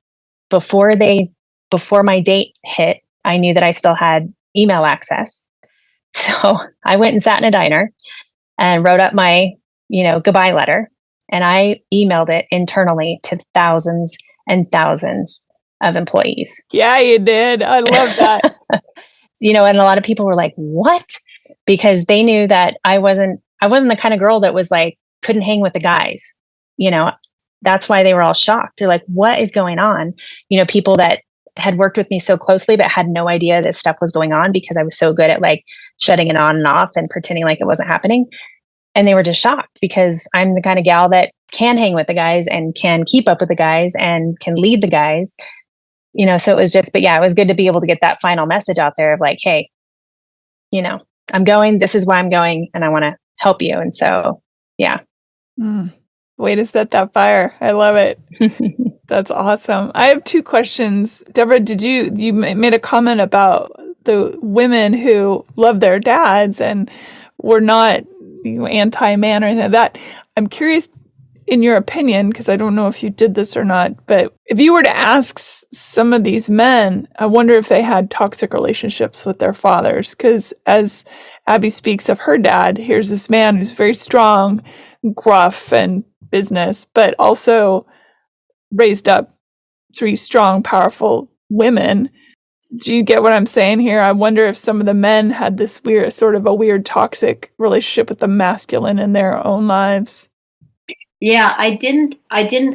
before my date hit, I knew that I still had email access. So I went and sat in a diner and wrote up my, goodbye letter. And I emailed it internally to thousands and thousands of employees. Yeah, you did. I love that. And a lot of people were like, what? Because they knew that I wasn't the kind of girl that was like, couldn't hang with the guys. That's why they were all shocked. They're like, what is going on? People that had worked with me so closely, but had no idea that stuff was going on because I was so good at like shutting it on and off and pretending like it wasn't happening. And they were just shocked because I'm the kind of gal that can hang with the guys and can keep up with the guys and can lead the guys, so it was just, but yeah, it was good to be able to get that final message out there of like, hey, I'm going, this is why I'm going and I want to help you. And so, yeah. Way to set that fire. I love it. That's awesome. I have 2 questions. Deborah, you made a comment about the women who love their dads and were not anti-man or anything like that. I'm curious, in your opinion, because I don't know if you did this or not, but if you were to ask some of these men, I wonder if they had toxic relationships with their fathers. Because as Abby speaks of her dad, here's this man who's very strong, gruff, and business, but also raised up 3 strong, powerful women. Do you get what I'm saying here? I wonder if some of the men had this weird toxic relationship with the masculine in their own lives. Yeah, I didn't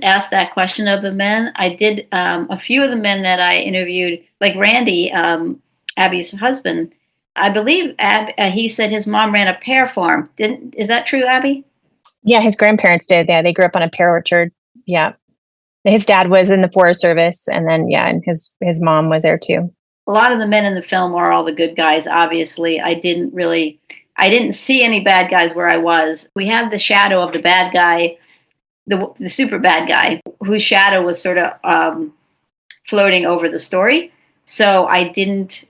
ask that question of the men. I did a few of the men that I interviewed, like Randy, Abby's husband. I believe he said his mom ran a pear farm. Is that true, Abby? Yeah, his grandparents did. Yeah, they grew up on a pear orchard. Yeah. His dad was in the Forest Service, and then and his mom was there too. A lot of the men in the film are all the good guys. Obviously, I didn't see any bad guys where I was. We had the shadow of the bad guy, the super bad guy, whose shadow was sort of floating over the story. So I didn't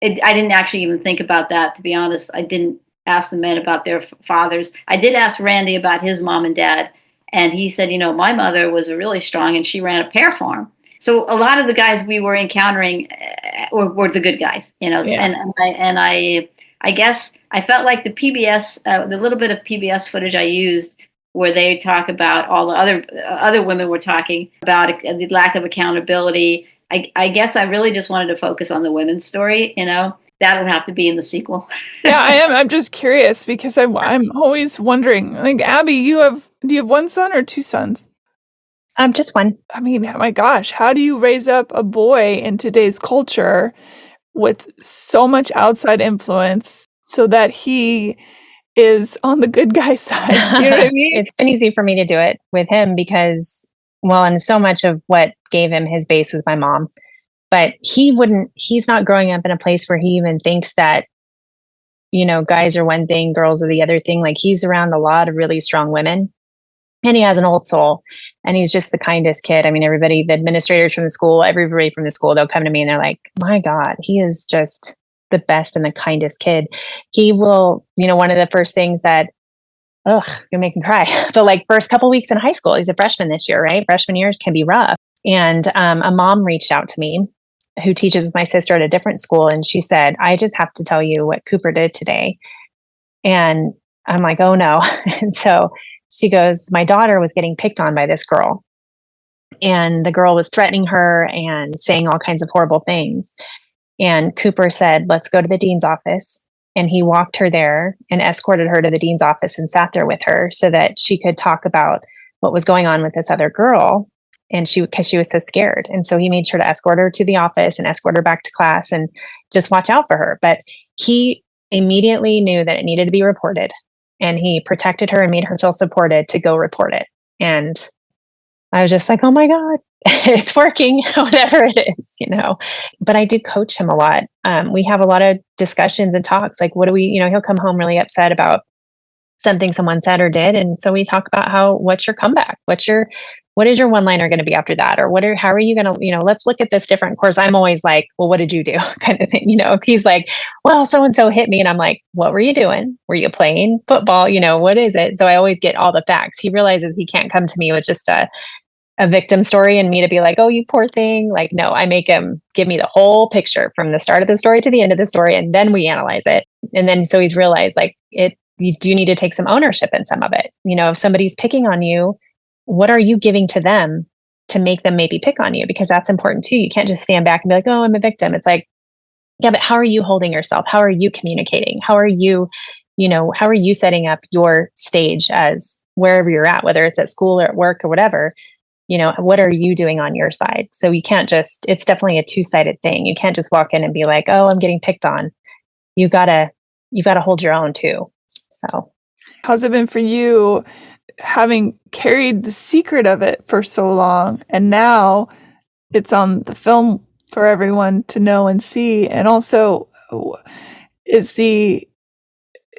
actually even think about that, to be honest. I didn't ask the men about their fathers. I did ask Randy about his mom and dad, and he said, my mother was really strong and she ran a pear farm. So a lot of the guys we were encountering were the good guys, Yeah. And I guess I felt like the PBS, the little bit of PBS footage I used, where they talk about all the other women were talking about the lack of accountability. I guess I really just wanted to focus on the women's story, That'll have to be in the sequel. Yeah, I am. I'm just curious because I'm always wondering. Like, Abby, do you have 1 son or 2 sons? Just 1. I mean, oh my gosh, how do you raise up a boy in today's culture with so much outside influence so that he is on the good guy side? You know what I mean? It's been easy for me to do it with him because, and so much of what gave him his base was my mom. But he's not growing up in a place where he even thinks that, guys are one thing, girls are the other thing. Like, he's around a lot of really strong women and he has an old soul and he's just the kindest kid. I mean, the administrators from the school, everybody from the school, they'll come to me and they're like, my God, he is just the best and the kindest kid. He will, one of the first things that, you're making me cry. But like first couple weeks in high school, he's a freshman this year, right? Freshman years can be rough. And a mom reached out to me who teaches with my sister at a different school. And she said, I just have to tell you what Cooper did today. And I'm like, oh no. And so she goes, my daughter was getting picked on by this girl. And the girl was threatening her and saying all kinds of horrible things. And Cooper said, let's go to the dean's office. And he walked her there and escorted her to the dean's office and sat there with her so that she could talk about what was going on with this other girl. And because she was so scared. And so he made sure to escort her to the office and escort her back to class and just watch out for her. But he immediately knew that it needed to be reported. And he protected her and made her feel supported to go report it. And I was just like, oh my God, it's working, whatever it is, But I do coach him a lot. We have a lot of discussions and talks. Like, what do we, he'll come home really upset about something someone said or did. And so we talk about what's your comeback? What is your one liner going to be after that? Or how are you going to, let's look at this different. Of course, I'm always like, well, what did you do? Kind of thing. He's like, well, so-and-so hit me. And I'm like, what were you doing? Were you playing football? What is it? So I always get all the facts. He realizes he can't come to me with just a victim story and me to be like, oh, you poor thing. Like, no, I make him give me the whole picture from the start of the story to the end of the story. And then we analyze it. And then, so he's realized like you do need to take some ownership in some of it. If somebody's picking on you, what are you giving to them to make them maybe pick on you? Because that's important too. You can't just stand back and be like, oh, I'm a victim. It's like, yeah, but how are you holding yourself? How are you communicating? How are you setting up your stage as wherever you're at, whether it's at school or at work or whatever? What are you doing on your side? So you can't it's definitely a two-sided thing. You can't just walk in and be like, oh, I'm getting picked on. You gotta hold your own too. So how's it been for you having carried the secret of it for so long, and now it's on the film for everyone to know and see? And also, is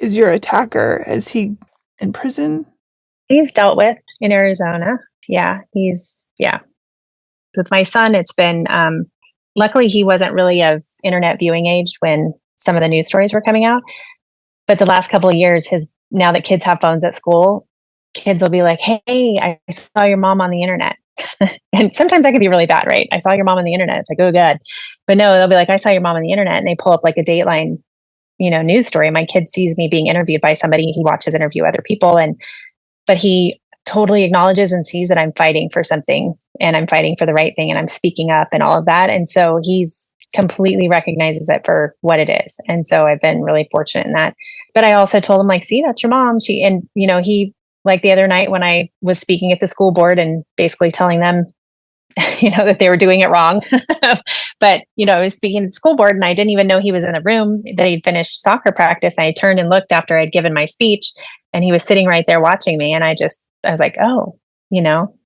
your attacker, is he in prison? He's dealt with in Arizona. Yeah, with my son, it's been, luckily he wasn't really of internet viewing age when some of the news stories were coming out. But the last couple of years, now that kids have phones at school, kids will be like, hey, I saw your mom on the internet. And sometimes that can be really bad, right? I saw your mom on the internet. It's like, oh, good. But no, they'll be like, I saw your mom on the internet. And they pull up like a Dateline, news story. My kid sees me being interviewed by somebody. He watches interview other people. But he totally acknowledges and sees that I'm fighting for something and I'm fighting for the right thing and I'm speaking up and all of that. And so he's completely recognizes it for what it is. And so I've been really fortunate in that. But I also told him like, see, that's your mom. He, like the other night when I was speaking at the school board and basically telling them, that they were doing it wrong. But, I was speaking at the school board and I didn't even know he was in the room, that he'd finished soccer practice. And I turned and looked after I'd given my speech and he was sitting right there watching me. And I was like, oh,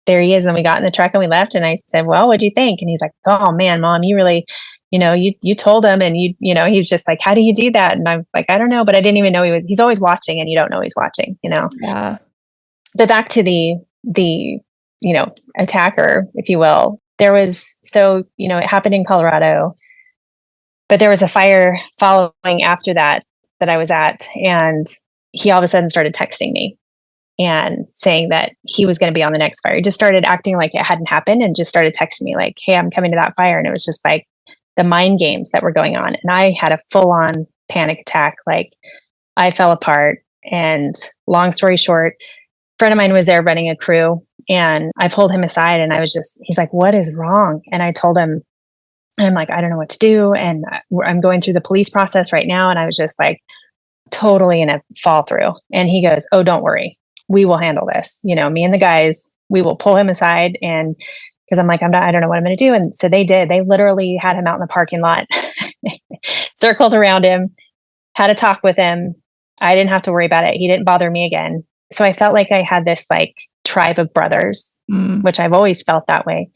there he is. And we got in the truck and we left. And I said, well, what'd you think? And he's like, oh man, Mom, you really, you told him. And he was just like, how do you do that? And I'm like, I don't know, but I didn't even know he's always watching and you don't know he's watching, Yeah. But back to the attacker, if you will, it happened in Colorado, but there was a fire following after that I was at, and he all of a sudden started texting me and saying that he was going to be on the next fire. He just started acting like it hadn't happened and just started texting me like, hey, I'm coming to that fire. And it was just like the mind games that were going on. And I had a full on panic attack. Like I fell apart, and long story short, a friend of mine was there running a crew and I pulled him aside and he's like, what is wrong? And I told him, and I'm like, I don't know what to do. And I'm going through the police process right now. And I was just like totally in a fall through. And he goes, oh, don't worry. We will handle this. Me and the guys, we will pull him aside. And because I'm like, I don't know what I'm going to do. And so they did. They literally had him out in the parking lot, circled around him, had a talk with him. I didn't have to worry about it. He didn't bother me again. So I felt like I had this like tribe of brothers, which I've always felt that way.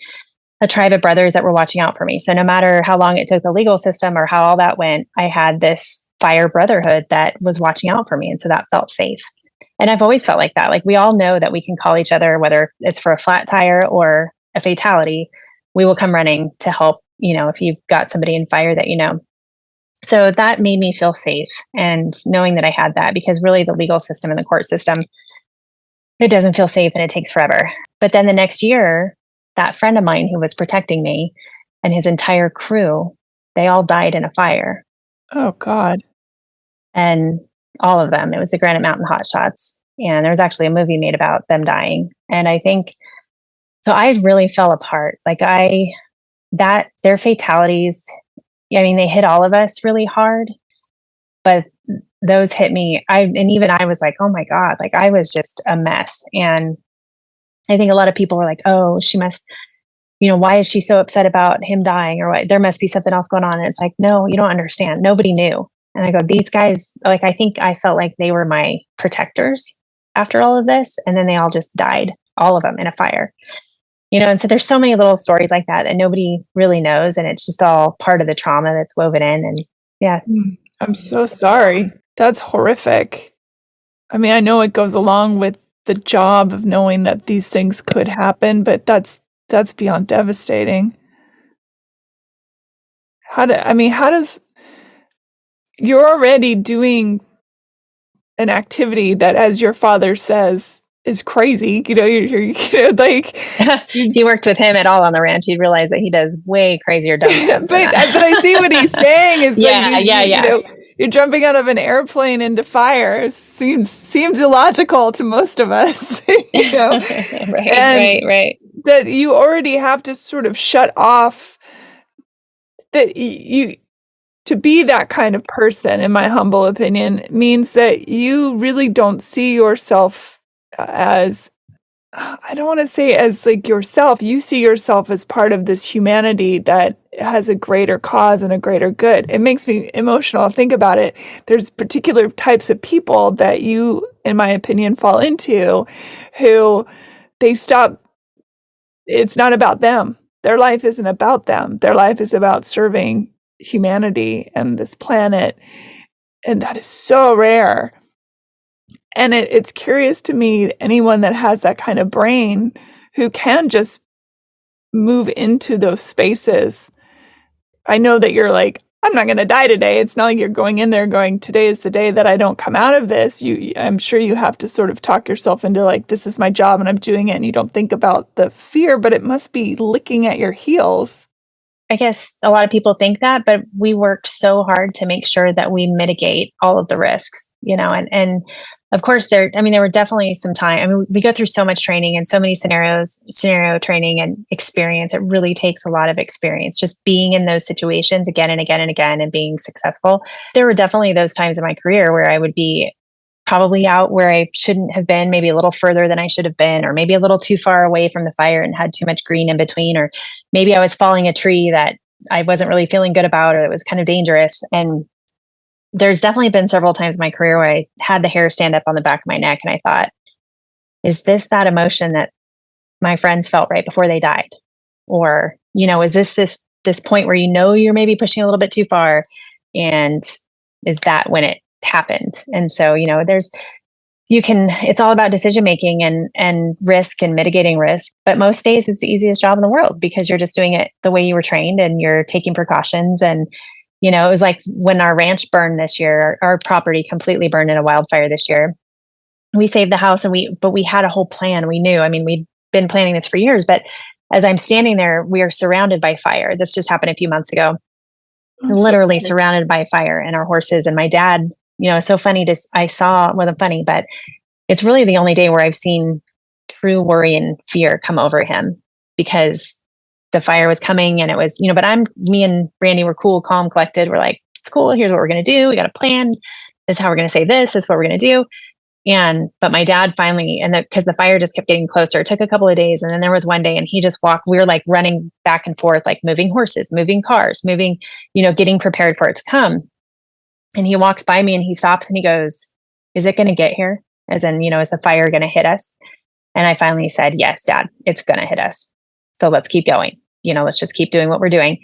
A tribe of brothers that were watching out for me. So no matter how long it took the legal system or how all that went, I had this fire brotherhood that was watching out for me. And so that felt safe. And I've always felt like that. Like we all know that we can call each other, whether it's for a flat tire or a fatality, we will come running to help, if you've got somebody in fire that So that made me feel safe. And knowing that I had that, because really the legal system and the court system, it doesn't feel safe and it takes forever. But then the next year, that friend of mine who was protecting me and his entire crew, they all died in a fire. Oh, God. And all of them. It was the Granite Mountain Hotshots. And there was actually a movie made about them dying. And I think, so I really fell apart. Like their fatalities, they hit all of us really hard, but those hit me. And even I was like, oh my God, like I was just a mess. And I think a lot of people were like, oh, she must, why is she so upset about him dying, or what? There must be something else going on. And it's like, no, you don't understand. Nobody knew. And I go, these guys, like, I think I felt like they were my protectors after all of this. And then they all just died, all of them in a fire. And so there's so many little stories like that nobody really knows. And it's just all part of the trauma that's woven in. And yeah. I'm so sorry. That's horrific. I mean, I know it goes along with the job of knowing that these things could happen, but that's beyond devastating. How does you're already doing an activity that, as your father says, is crazy. You're like, if you worked with him at all on the ranch, you'd realize that he does way crazier dumb stuff. but I see what he's saying. Is yeah. You're jumping out of an airplane into fire. Seems illogical to most of us. Right. That you already have to sort of shut off that you. To be that kind of person, in my humble opinion, means that you really don't see yourself as, I don't want to say as like yourself. You see yourself as part of this humanity that has a greater cause and a greater good. It makes me emotional. Think about it. There's particular types of people that you, in my opinion, fall into who they stop. It's not about them. Their life isn't about them. Their life is about serving humanity and this planet, and that is so rare. And it's curious to me, anyone that has that kind of brain who can just move into those spaces. I know that you're like, I'm not going to die today. It's not like you're going in there going, today is the day that I don't come out of this. I'm sure you have to sort of talk yourself into like, this is my job and I'm doing it, and you don't think about the fear, but it must be licking at your heels. I guess a lot of people think that, but we work so hard to make sure that we mitigate all of the risks, and of course there were definitely some time. I mean, we go through so much training and so many scenario training and experience. It really takes a lot of experience just being in those situations again and again and again and being successful. There were definitely those times in my career where I would be probably out where I shouldn't have been, maybe a little further than I should have been, or maybe a little too far away from the fire and had too much green in between, or maybe I was falling a tree that I wasn't really feeling good about, or it was kind of dangerous. And there's definitely been several times in my career where I had the hair stand up on the back of my neck and I thought, is this that emotion that my friends felt right before they died? Or, is this point where you're maybe pushing a little bit too far? And is that when it happened? And so, it's all about decision making and risk and mitigating risk. But most days it's the easiest job in the world because you're just doing it the way you were trained and you're taking precautions. And, it was like when our ranch burned this year, our property completely burned in a wildfire this year. We saved the house but we had a whole plan. We knew, we'd been planning this for years, but as I'm standing there, we are surrounded by fire. This just happened a few months ago. Literally surrounded by fire and our horses. And my dad, it's so funny wasn't funny, but it's really the only day where I've seen true worry and fear come over him because the fire was coming and it was, but me and Brandy were cool, calm, collected. We're like, it's cool. Here's what we're going to do. We got a plan. This is how we're going to say this. This is what we're going to do. But my dad finally, because the fire just kept getting closer, it took a couple of days. And then there was one day and he just walked, we were like running back and forth, like moving horses, moving cars, moving, getting prepared for it to come. And he walks by me and he stops and he goes, is it going to get here? As in, is the fire going to hit us? And I finally said, yes, Dad, it's going to hit us. So let's keep going. Let's just keep doing what we're doing.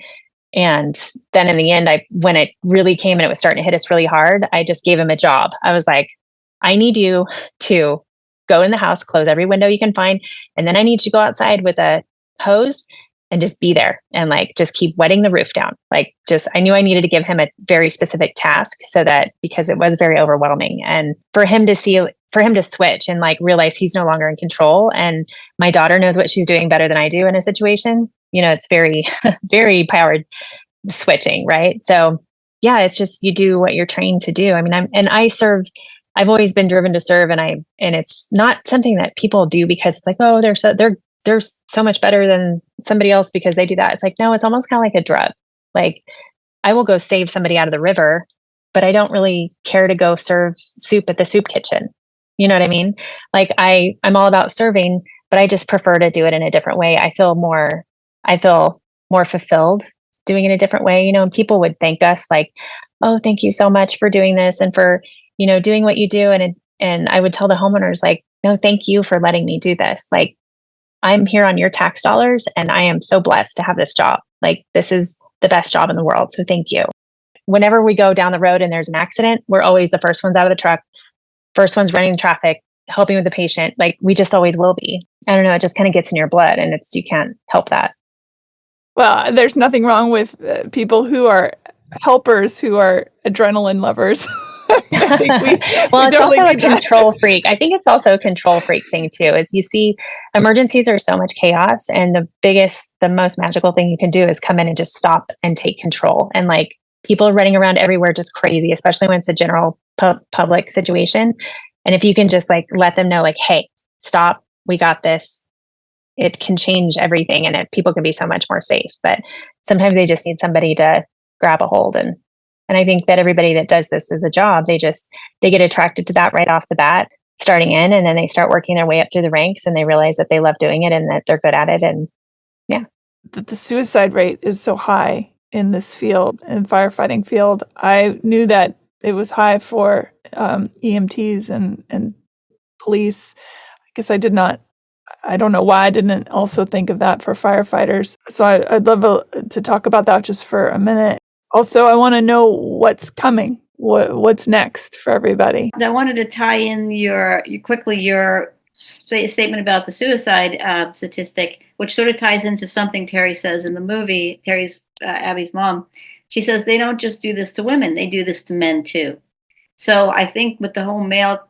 And then in the end, when it really came and it was starting to hit us really hard, I just gave him a job. I was like, I need you to go in the house, close every window you can find. And then I need you to go outside with a hose and just be there and just keep wetting the roof down. I knew I needed to give him a very specific task because it was very overwhelming. And for him to switch and realize he's no longer in control. And my daughter knows what she's doing better than I do in a situation. It's very, very powered switching. Right. So yeah, it's just, you do what you're trained to do. I've always been driven to serve and it's not something that people do because it's like, oh, they're so much better than somebody else because they do that. It's like, no, it's almost kind of like a drug. I will go save somebody out of the river, but I don't really care to go serve soup at the soup kitchen. You know what I mean? I'm all about serving, but I just prefer to do it in a different way. I feel more fulfilled doing it a different way, and people would thank us oh, thank you so much for doing this and for, doing what you do. And I would tell the homeowners no, thank you for letting me do this. I'm here on your tax dollars and I am so blessed to have this job. Like, this is the best job in the world. So thank you. Whenever we go down the road and there's an accident, we're always the first ones out of the truck, first ones running traffic, helping with the patient. Like, we just always will be. I don't know. It just kind of gets in your blood, and you can't help that. Well, there's nothing wrong with people who are helpers who are adrenaline lovers. Well, it's also a control freak. I think it's also a control freak thing too, is you see emergencies are so much chaos, and the most magical thing you can do is come in and just stop and take control. And like, people are running around everywhere just crazy, especially when it's a general public situation. And if you can just like let them know, like, hey, stop, we got this, it can change everything, and people can be so much more safe. But sometimes they just need somebody to grab a hold. And I think that everybody that does this as a job, they get attracted to that right off the bat, starting in, and then they start working their way up through the ranks, and they realize that they love doing it and that they're good at it. And yeah. The suicide rate is so high in this field, in firefighting field. I knew that it was high for EMTs and police. I guess I don't know why I didn't also think of that for firefighters. So I'd love to talk about that just for a minute. Also, I want to know what's coming. What's next for everybody? I wanted to tie in your statement about the suicide statistic, which sort of ties into something Terry says in the movie. Terry's Abby's mom. She says they don't just do this to women; they do this to men too. So I think with the whole male,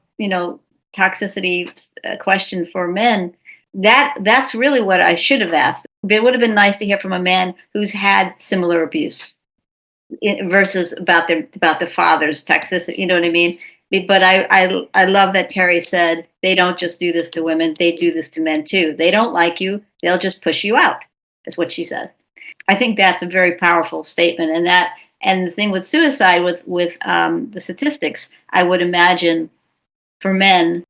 toxicity question for men, that's really what I should have asked. It would have been nice to hear from a man who's had similar abuse versus about the father's toxicity. You know what I mean? But I love that Terry said they don't just do this to women; they do this to men too. They don't like you; they'll just push you out. Is what she says. I think that's a very powerful statement, and the thing with suicide, with the statistics, I would imagine for men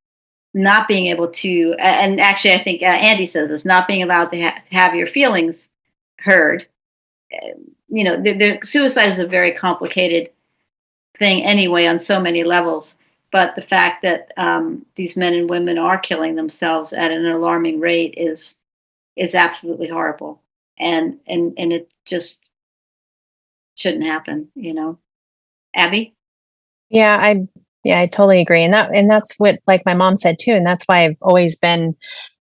not being able to, and actually I think Andy says this, not being allowed to have your feelings heard. Suicide is a very complicated thing anyway on so many levels. But the fact that these men and women are killing themselves at an alarming rate is absolutely horrible, and it just shouldn't happen. Abby? Yeah, I totally agree. And that's what, like my mom said too, and that's why I've always been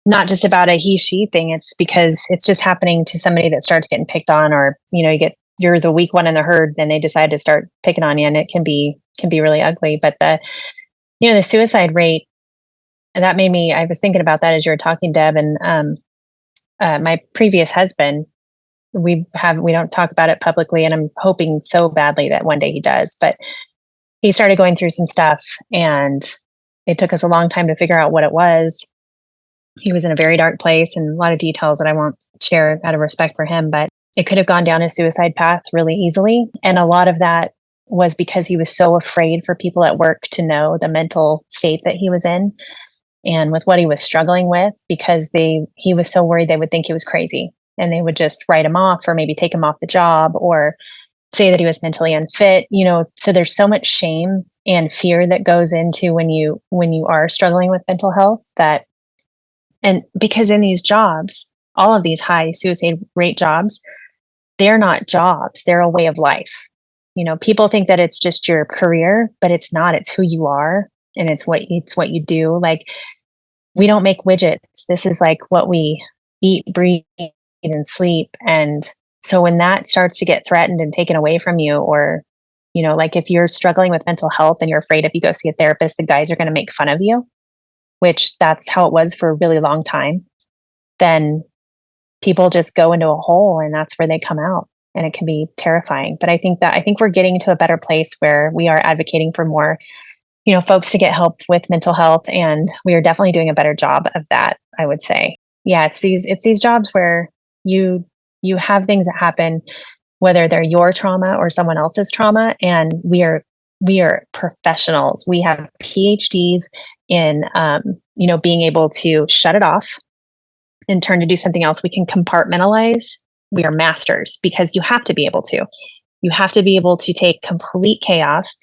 not just about a he-she thing. It's because it's just happening to somebody that starts getting picked on, or you're the weak one in the herd, then they decide to start picking on you, and it can be really ugly. But the suicide rate, and that made me, I was thinking about that as you were talking, Deb, and my previous husband, we don't talk about it publicly, and I'm hoping so badly that one day he does, but he started going through some stuff, and it took us a long time to figure out what it was. He was in a very dark place, and a lot of details that I won't share out of respect for him, but it could have gone down a suicide path really easily. And a lot of that was because he was so afraid for people at work to know the mental state that he was in and with what he was struggling with, because he was so worried they would think he was crazy, and they would just write him off, or maybe take him off the job, or say that he was mentally unfit. So there's so much shame and fear that goes into when you are struggling with mental health, and because in these jobs, all of these high suicide rate jobs, they're not jobs, they're a way of life. People think that it's just your career, but it's not. It's who you are, and it's what you do. Like, we don't make widgets. This is like what we eat, breathe, and sleep. And so when that starts to get threatened and taken away from you, or, like if you're struggling with mental health and you're afraid if you go see a therapist, the guys are going to make fun of you, which that's how it was for a really long time, then people just go into a hole, and that's where they come out, and it can be terrifying. But I think we're getting to a better place where we are advocating for more, folks to get help with mental health. And we are definitely doing a better job of that, I would say. Yeah. It's these jobs where you have things that happen, whether they're your trauma or someone else's trauma. And we are professionals. We have PhDs in, being able to shut it off and turn to do something else. We can compartmentalize. We are masters, because you have to be able to take complete chaos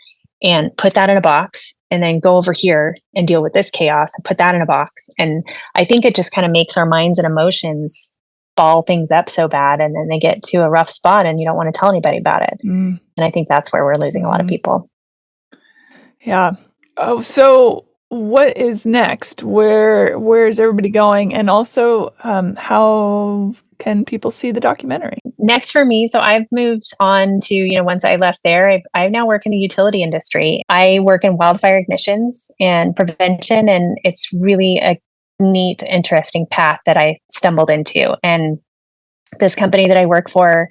and put that in a box, and then go over here and deal with this chaos and put that in a box. And I think it just kind of makes our minds and emotions ball things up so bad, and then they get to a rough spot and you don't want to tell anybody about it. And I think that's where we're losing a lot of people. Yeah. Oh, so what is next? Where is everybody going? And also, how can people see the documentary? Next for me, so I've moved on to, once I left there, I now work in the utility industry. I work in wildfire ignitions and prevention, and it's really a neat, interesting path that I stumbled into. And this company that I work for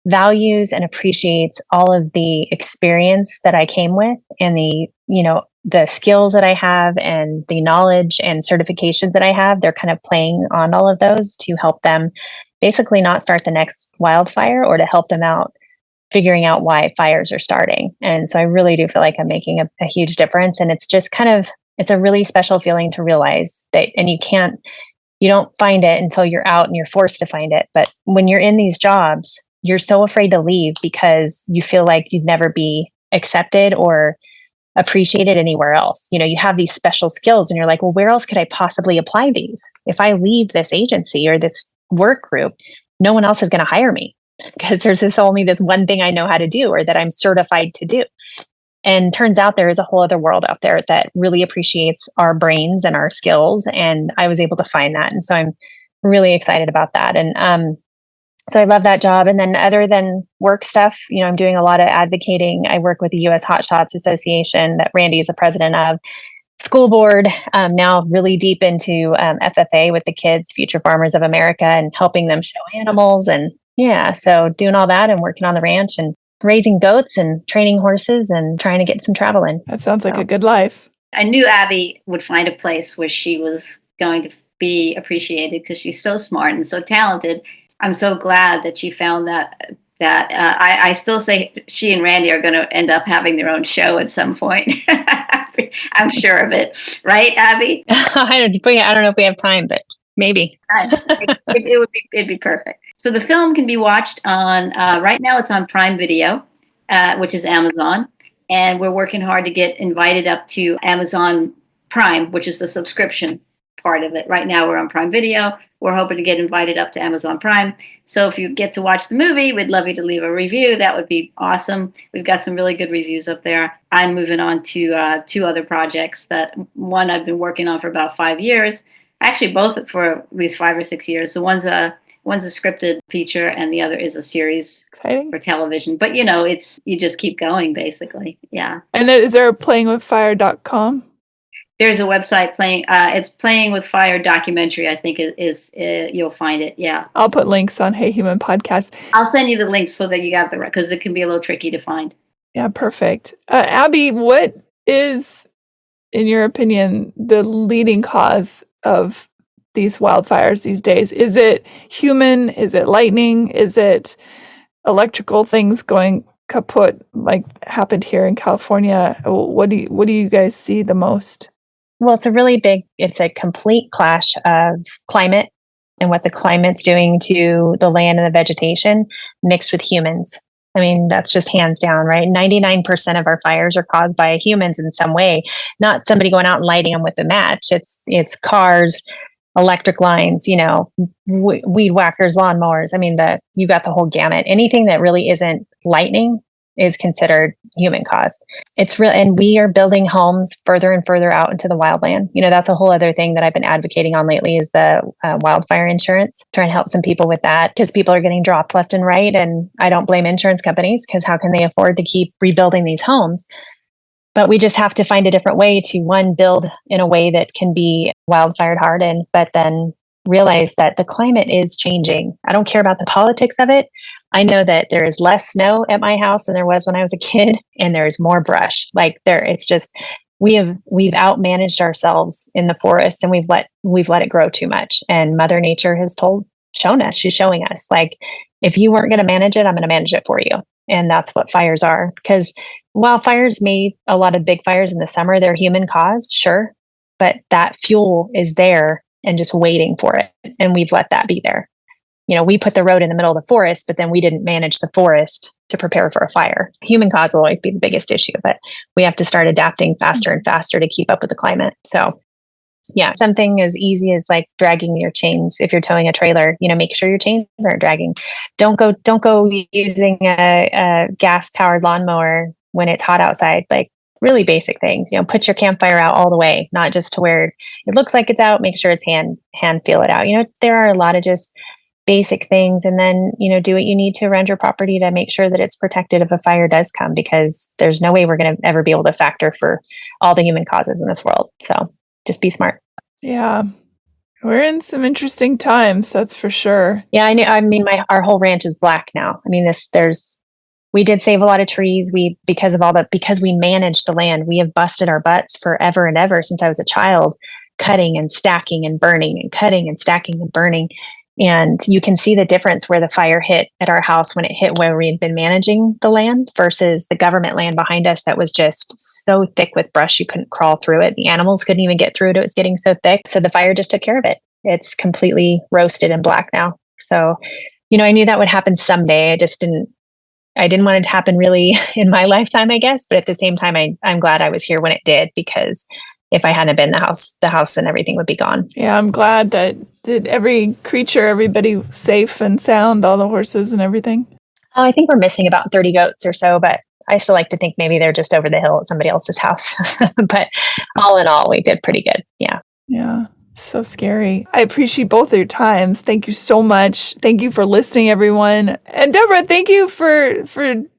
values and appreciates all of the experience that I came with, and the skills that I have and the knowledge and certifications that I have. They're kind of playing on all of those to help them basically not start the next wildfire, or to help them out figuring out why fires are starting. And so I really do feel like I'm making a huge difference. And it's just it's a really special feeling to realize that, and you don't find it until you're out and you're forced to find it. But when you're in these jobs, you're so afraid to leave because you feel like you'd never be accepted or appreciated anywhere else. You have these special skills and you're like, well, where else could I possibly apply these? If I leave this agency or this work group, no one else is going to hire me because there's only this one thing I know how to do, or that I'm certified to do. And turns out there is a whole other world out there that really appreciates our brains and our skills. And I was able to find that. And so I'm really excited about that. And so I love that job. And then other than work stuff, I'm doing a lot of advocating. I work with the U.S. Hot Shots Association that Randy is the president of. School board, now really deep into FFA with the kids, Future Farmers of America, and helping them show animals. And so doing all that and working on the ranch and raising goats and training horses and trying to get some travel in. That sounds like a good life. I knew Abby would find a place where she was going to be appreciated because she's so smart and so talented. I'm so glad that she found that. I still say she and Randy are going to end up having their own show at some point. I'm sure of it. Right, Abby? I don't know if we have time, but maybe. It'd be perfect. So the film can be watched on, right now it's on Prime Video, which is Amazon. And we're working hard to get invited up to Amazon Prime, which is the subscription part of it. Right now we're on Prime Video. We're hoping to get invited up to Amazon Prime. So if you get to watch the movie, we'd love you to leave a review. That would be awesome. We've got some really good reviews up there. I'm moving on to two other projects. That one I've been working on for about 5 years. Actually, both for at least 5 or 6 years. So one's a scripted feature, and the other is a series for television. But you just keep going, basically. Yeah. And is there a playingwithfire.com? There's a website it's Playing with Fire documentary, I think is you'll find it. Yeah. I'll put links on Hey Human Podcast. I'll send you the links so that you got the, because it can be a little tricky to find. Yeah, perfect. Abby, what is, in your opinion, the leading cause of these wildfires these days? Is it human? Is it lightning? Is it electrical things going kaput like happened here in California? What do you guys see the most? Well, it's a complete clash of climate and what the climate's doing to the land and the vegetation mixed with humans. I mean, that's just hands down, right? 99% of our fires are caused by humans in some way, not somebody going out and lighting them with a match. It's cars, electric lines, weed whackers, lawnmowers. I mean, you got the whole gamut. Anything that really isn't lightning is considered human caused. It's real, and we are building homes further and further out into the wildland. That's a whole other thing that I've been advocating on lately is the wildfire insurance, trying to help some people with that because people are getting dropped left and right. And I don't blame insurance companies because how can they afford to keep rebuilding these homes? But we just have to find a different way to, one, build in a way that can be wildfire hardened, but then realize that the climate is changing. I don't care about the politics of it. I know that there is less snow at my house than there was when I was a kid, and there's more brush. It's just we've outmanaged ourselves in the forest, and we've let it grow too much. And Mother Nature has she's showing us, like, if you weren't going to manage it, I'm going to manage it for you. And that's what fires are. Because while fires a lot of big fires in the summer, they're human caused, sure, but that fuel is there and just waiting for it, and we've let that be there. We put the road in the middle of the forest, but then we didn't manage the forest to prepare for a fire. Human cause will always be the biggest issue, but we have to start adapting faster and faster to keep up with the climate. So yeah, something as easy as like dragging your chains. If you're towing a trailer, make sure your chains aren't dragging. Don't go using a gas powered lawnmower when it's hot outside. Like really basic things, put your campfire out all the way, not just to where it looks like it's out. Make sure it's hand feel it out. There are a lot of just basic things. And then, do what you need to around your property to make sure that it's protected if a fire does come, because there's no way we're going to ever be able to factor for all the human causes in this world. So just be smart. Yeah. We're in some interesting times, that's for sure. Yeah, I know. I mean, our whole ranch is black now. I mean, we did save a lot of trees. Because we managed the land, we have busted our butts forever and ever since I was a child, cutting and stacking and burning and cutting and stacking and burning. And you can see the difference where the fire hit at our house when it hit where we had been managing the land versus the government land behind us that was just so thick with brush you couldn't crawl through it. The animals couldn't even get through it. It was getting so thick. So the fire just took care of it. It's completely roasted and black now. So, I knew that would happen someday. I didn't want it to happen really in my lifetime, I guess. But at the same time, I'm glad I was here when it did, because if I hadn't been, the house and everything would be gone. Yeah, I'm glad that every creature, everybody safe and sound, all the horses and everything. Oh, I think we're missing about 30 goats or so, but I still like to think maybe they're just over the hill at somebody else's house. But all in all, we did pretty good. Yeah. Yeah. So scary. I appreciate both of your times. Thank you so much. Thank you for listening, everyone. And Deborah, thank you for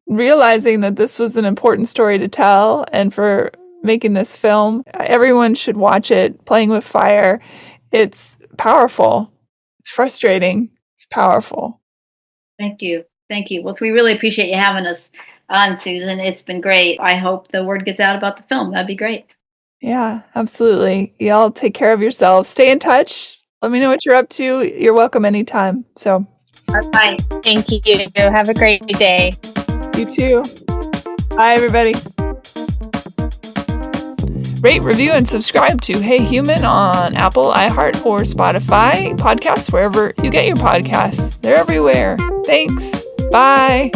realizing that this was an important story to tell and for making this film. Everyone should watch it. Playing with Fire. It's powerful. It's frustrating. It's powerful. Thank you. Well, we really appreciate you having us on, Susan. It's been great. I hope the word gets out about the film. That'd be great. Yeah, absolutely. Y'all take care of yourselves. Stay in touch. Let me know what you're up to. You're welcome anytime. So, bye. Thank you. Have a great day. You too. Bye, everybody. Rate, review, and subscribe to Hey Human on Apple, iHeart, or Spotify podcasts, wherever you get your podcasts. They're everywhere. Thanks. Bye.